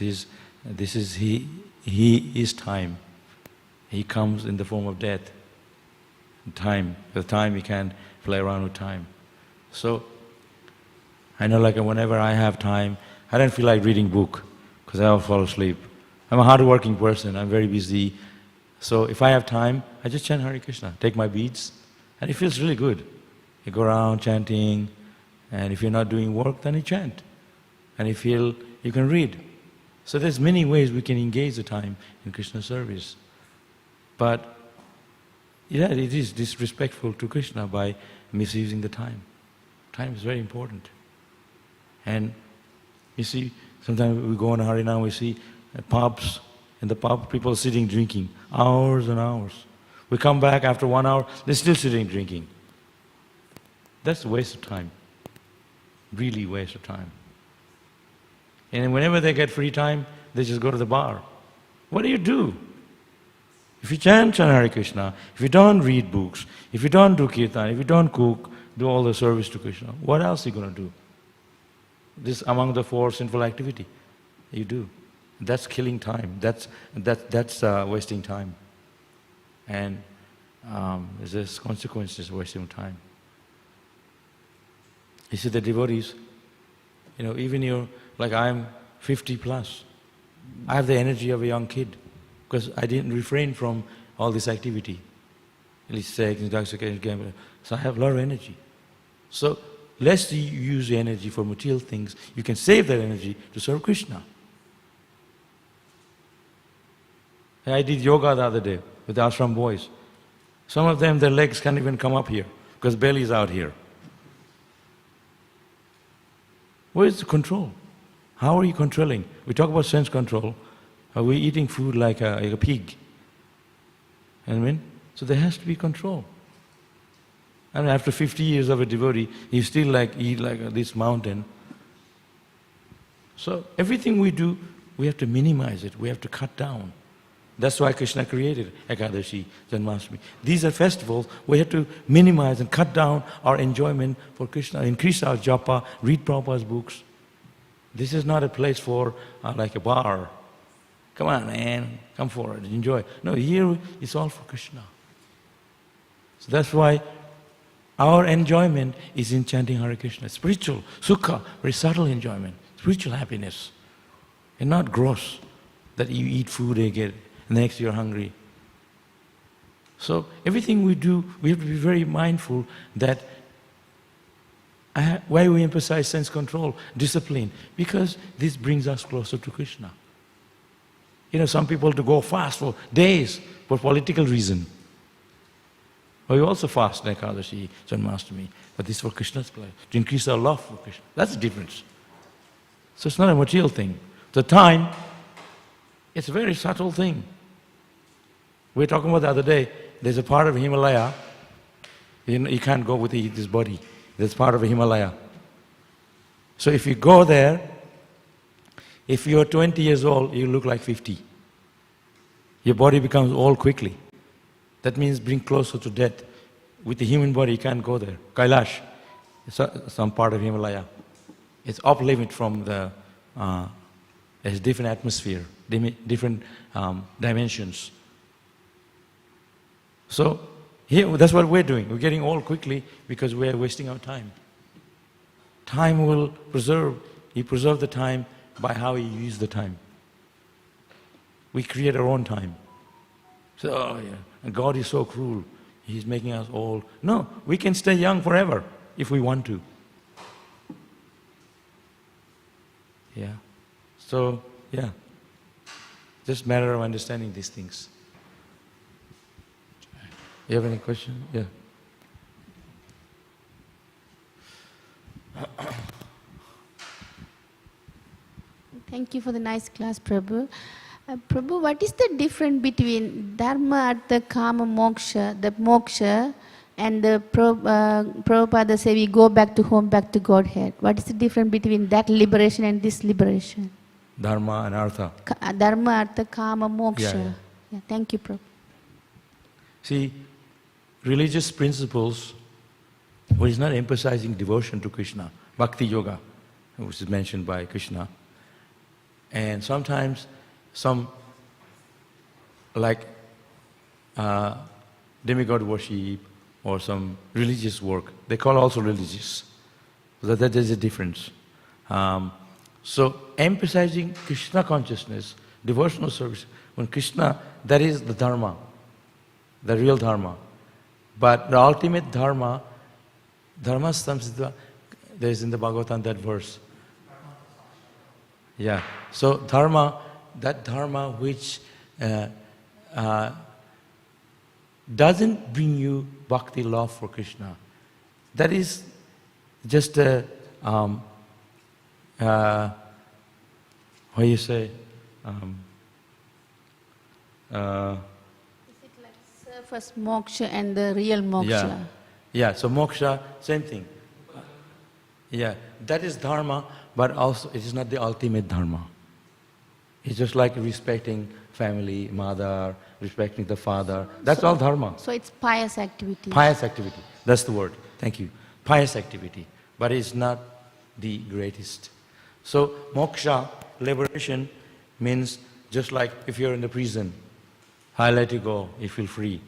is time. He comes in the form of death. Time, with time you can't play around with time. So, I know like whenever I have time, I don't feel like reading book because I will fall asleep. I'm a hard-working person, I'm very busy. So if I have time, I just chant Hare Krishna, take my beads, and it feels really good. You go around chanting, and if you're not doing work, then you chant. And you feel you can read. So there's many ways we can engage the time in Krishna service. But yeah, it is disrespectful to Krishna by misusing the time. Time is very important. And you see, sometimes we go on Harinam, we see pubs, in the pub people sitting drinking, hours and hours. We come back after 1 hour, they're still sitting drinking. That's a waste of time. Really waste of time. And whenever they get free time, they just go to the bar. What do? If you chant Hare Krishna, if you don't read books, if you don't do kirtan, if you don't cook, do all the service to Krishna, what else are you going to do? This among the 4 sinful activity you do. That's killing time. That's wasting time. And there's consequences wasting time. You see the devotees, even you're, like I'm 50 plus, I have the energy of a young kid because I didn't refrain from all this activity. So I have a lot of energy. So lest you use the energy for material things, you can save that energy to serve Krishna. And I did yoga the other day with the ashram boys. Some of them, their legs can't even come up here because belly is out here. Where is the control? How are you controlling? We talk about sense control. Are we eating food like a pig? You know what I mean? So there has to be control. And after 50 years of a devotee, you still eat like this mountain. So everything we do, we have to minimize it, we have to cut down. That's why Krishna created Ekadashi, Janmashtami. These are festivals, we have to minimize and cut down our enjoyment for Krishna, increase our japa, read Prabhupada's books. This is not a place for like a bar. Come on man, come forward, enjoy. No, here it's all for Krishna. So that's why our enjoyment is in chanting Hare Krishna. Spiritual, sukha, very subtle enjoyment, spiritual happiness. And not gross, that you eat food again, and the next you're hungry. So everything we do, we have to be very mindful that why we emphasize sense control, discipline, because this brings us closer to Krishna. Some people to go fast for days for political reason. Or you also fast like Ekadashi, Janmashtami, but this is for Krishna's pleasure, to increase our love for Krishna. That's the difference. So it's not a material thing. The time, it's a very subtle thing. We were talking about the other day, there's a part of Himalaya, you can't go with this body. There's part of a Himalaya. So if you go there, if you're 20 years old, you look like 50. Your body becomes old quickly. That means bring closer to death. With the human body, you can't go there. Kailash, some part of Himalaya. It's off limit from the, it's different atmosphere, different dimensions. So here, that's what we're doing. We're getting old quickly because we're wasting our time. Time will preserve. He preserved the time by how he used the time. We create our own time. So, oh yeah, and God is so cruel. He's making us old. No, we can stay young forever if we want to. Yeah. So, yeah. Just matter of understanding these things. You have any question? Yeah. Thank you for the nice class, Prabhu. Prabhu, what is the difference between Dharma, Artha, Kama, Moksha, the Moksha, and the Prabhupada say we go back to home, back to Godhead? What is the difference between that liberation and this liberation? Dharma and Artha. Dharma, Artha, Kama, Moksha. Yeah. Yeah, thank you, Prabhu. See, religious principles, well, it's not emphasizing devotion to Krishna, Bhakti Yoga, which is mentioned by Krishna. And sometimes some, like demigod worship or some religious work, they call also religious. So that there's a difference. So emphasizing Krishna consciousness, devotional service, when Krishna, that is the Dharma, the real Dharma. But the ultimate Dharma, Dharma samsita, there's in the Bhagavatam that verse. Yeah. So Dharma, that Dharma which doesn't bring you bhakti love for Krishna, that is just a, what you say, Is it like surface moksha and the real moksha? yeah. Yeah, so moksha, same thing. Yeah, that is dharma, but also it is not the ultimate dharma. It's just like respecting family, mother, respecting the father. That's all dharma. So it's pious activity. Pious activity, that's the word. Thank you. Pious activity, but it's not the greatest. So moksha, liberation, means just like if you're in the prison, I let you go, you feel free.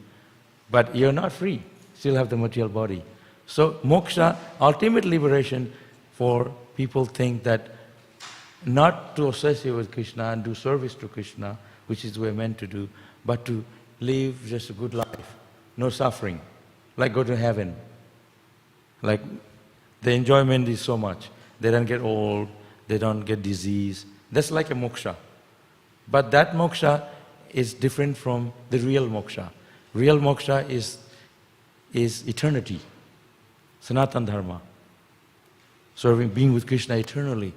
But you're not free, still have the material body. So moksha, ultimate liberation, for people think that not to associate with Krishna and do service to Krishna, which is we're meant to do, but to live just a good life, no suffering, like go to heaven. Like the enjoyment is so much. They don't get old, they don't get disease. That's like a moksha. But that moksha is different from the real moksha. Real moksha is eternity, Sanatana Dharma. Serving, being with Krishna eternally.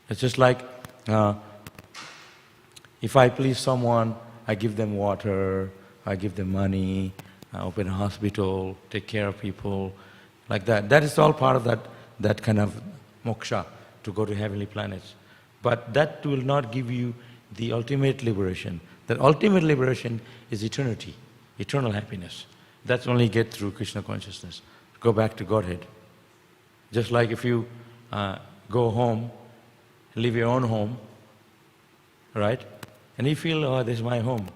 It's just like if I please someone, I give them water, I give them money, I open a hospital, take care of people, like that. That is all part of that kind of moksha, to go to heavenly planets. But that will not give you the ultimate liberation. That ultimate liberation is eternity, eternal happiness. That's only get through Krishna consciousness. Go back to Godhead. Just like if you go home, leave your own home, right? And you feel, oh, this is my home.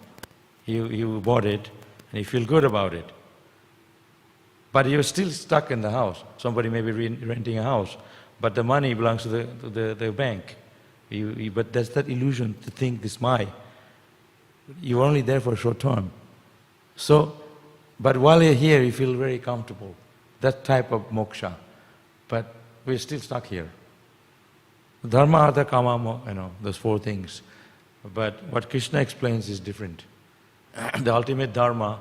You bought it, and you feel good about it. But you're still stuck in the house. Somebody may be renting a house, but the money belongs to the bank. But there's that illusion to think this is mine. You're only there for a short time. So, but while you're here, you feel very comfortable. That type of moksha. But we're still stuck here. Dharma, Artha, Kama, those four things. But what Krishna explains is different. The ultimate dharma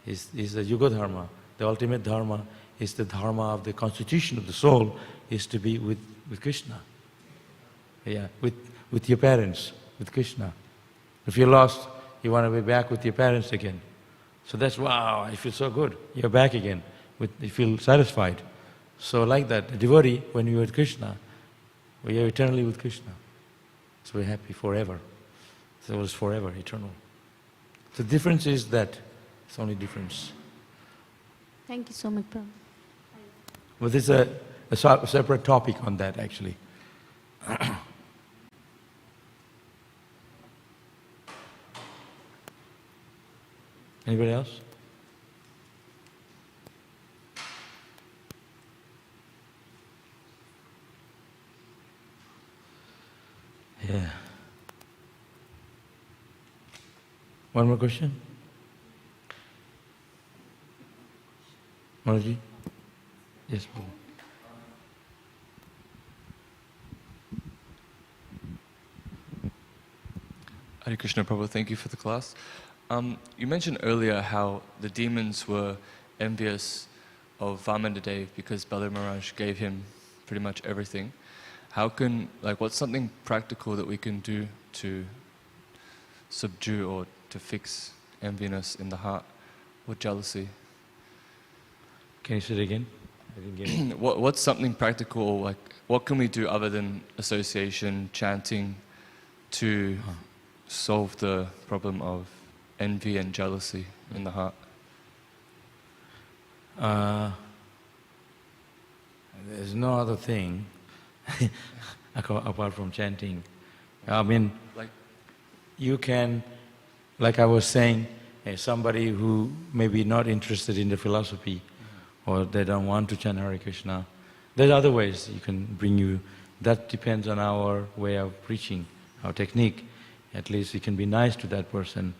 is the Yuga Dharma. The ultimate dharma is the dharma of the constitution of the soul, is to be with Krishna. Yeah, with your parents, with Krishna. If you're lost, you want to be back with your parents again. So that's, wow, I feel so good. You're back again. You feel satisfied. So like that, a devotee, when you're with Krishna, we are eternally with Krishna. So we're happy forever. So it's forever, eternal. The difference is that. It's the only difference. Thank you so much, Prabhu. But there's a separate topic on that, actually. Anybody else? One more question? Manaji? Yes, please. Hare Krishna, Prabhu, thank you for the class. You mentioned earlier how the demons were envious of Vamandev because Bala Maharaj gave him pretty much everything. How can, what's something practical that we can do to subdue or to fix enviness in the heart or jealousy? Can you say it again? I didn't get it. What's something practical, what can we do other than association, chanting, to solve the problem of envy and jealousy in the heart? There's no other thing apart from chanting. I mean, you can, like I was saying, somebody who may be not interested in the philosophy or they don't want to chant Hare Krishna, there's other ways you can bring you. That depends on our way of preaching, our technique. At least you can be nice to that person.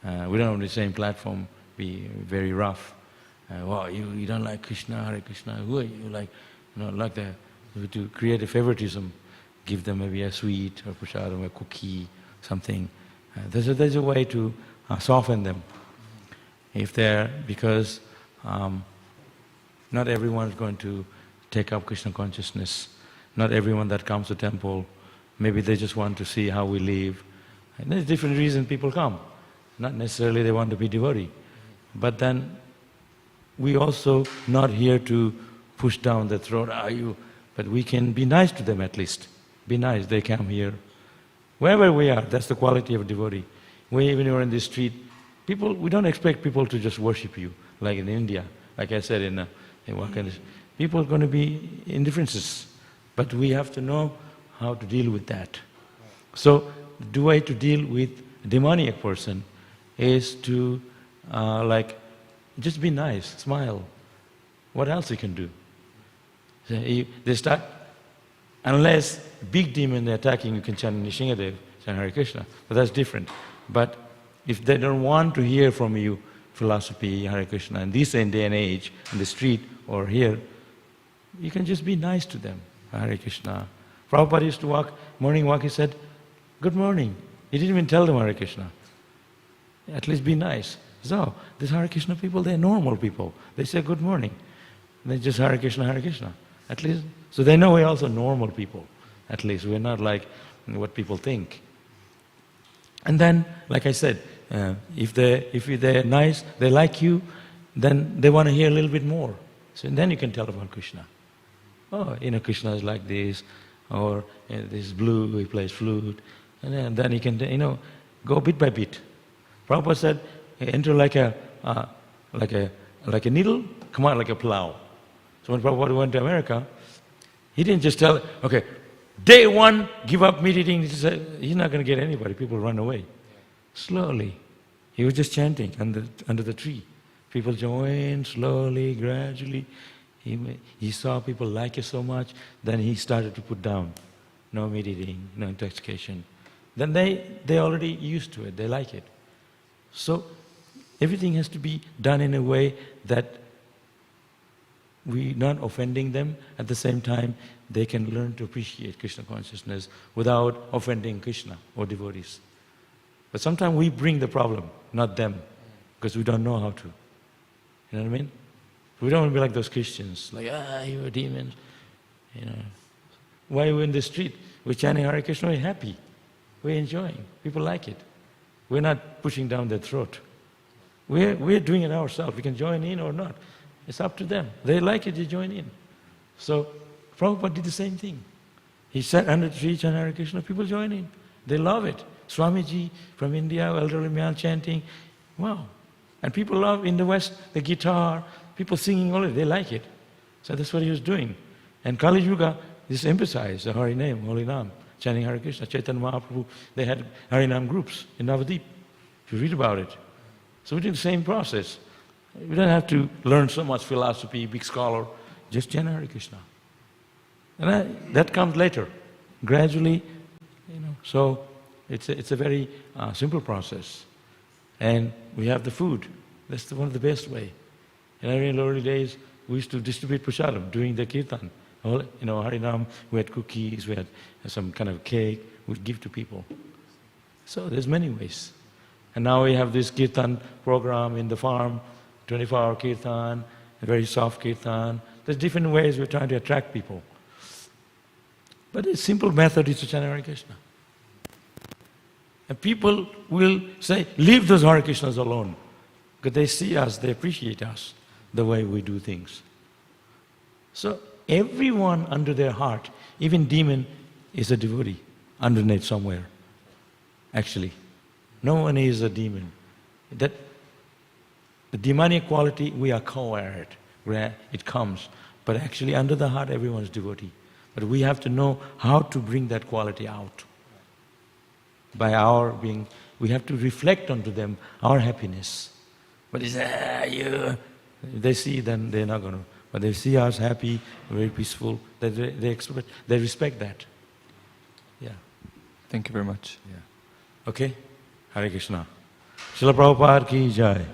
We don't on the same platform be very rough. Wow, you don't like Krishna, Hare Krishna, who are you? Like that. To create a favoritism, give them maybe a sweet or prasadam, a cookie, something. There's a way to soften them. If they're, because not everyone is going to take up Krishna consciousness. Not everyone that comes to temple, maybe they just want to see how we live. And there's different reasons people come. Not necessarily they want to be devotee. But then we also not here to push down the throat, but we can be nice to them at least. Be nice, they come here. Wherever we are, that's the quality of a devotee. When you're in the street, we don't expect people to just worship you, like in India. Like I said in people are going to be indifferences, but we have to know how to deal with that. So, the way to deal with a demoniac person is to just be nice, smile. What else you can do? So they start, unless big demon they're attacking, you can chant Nishingadev, chant Hare Krishna, but that's different. But if they don't want to hear from you philosophy, Hare Krishna, in this day and age, in the street or here, you can just be nice to them, Hare Krishna. Prabhupada used to walk, morning walk, he said, good morning. He didn't even tell them Hare Krishna. At least be nice. So, these Hare Krishna people, they're normal people. They say good morning. They just Hare Krishna, Hare Krishna. At least, so they know we're also normal people. At least, we're not like what people think. And then, like I said, if they're nice, they like you, then they want to hear a little bit more. So then you can tell about Krishna. Oh, Krishna is like this, or this is blue, he plays flute. And then you can, go bit by bit. Prabhupada said, enter like a needle, come out like a plow. So when Prabhupada went to America, he didn't just tell, okay, day one, give up meat eating. He said, he's not going to get anybody, people run away. Slowly. He was just chanting under the tree. People joined slowly, gradually. He saw people like it so much, then he started to put down, no meat eating, no intoxication. Then they already used to it, they like it. So everything has to be done in a way that we're not offending them, at the same time they can learn to appreciate Krishna consciousness without offending Krishna or devotees. But sometimes we bring the problem, not them, because we don't know how to. You know what I mean? We don't want to be like those Christians, you're demons. Why are we in the street? We're chanting Hare Krishna, we're happy. We're enjoying. People like it. We're not pushing down their throat. We're doing it ourselves. We can join in or not. It's up to them. They like it, they join in. So Prabhupada did the same thing. He sat under the tree, chanting Hare Krishna, people join in. They love it. Swamiji from India, elderly man chanting. Wow. And people love in the West the guitar, people singing all it, they like it. So that's what he was doing. And Kali Yuga, this emphasized the Hari name, Holy Nam, chanting Hare Krishna. Chaitanya Mahaprabhu, they had Harinam groups in Navadip, if you read about it. So we did the same process. We don't have to learn so much philosophy, big scholar, just chant Hare Krishna. And that comes later, gradually, So it's a very simple process. And we have the food. That's one of the best way. In the early days, we used to distribute prasadam during the kirtan. Harinam, we had cookies, we had some kind of cake, we'd give to people. So there's many ways. And now we have this kirtan program in the farm, 24-hour kirtan, a very soft kirtan. There's different ways we're trying to attract people. But a simple method is to chant Hare Krishna. And people will say, leave those Hare Krishnas alone. Because they see us, they appreciate us, the way we do things. So everyone under their heart, even demon, is a devotee, underneath somewhere, actually. No one is a demon. That the demonic quality, we are co-aware it comes. But actually under the heart, everyone's devotee. But we have to know how to bring that quality out. By our being, we have to reflect onto them our happiness. But it's, you. If they see, then they're not going to. But they see us happy, very peaceful, they respect that. Yeah. Thank you very much. Yeah. Okay? Hare Krishna. Srila Prabhupada ki jai.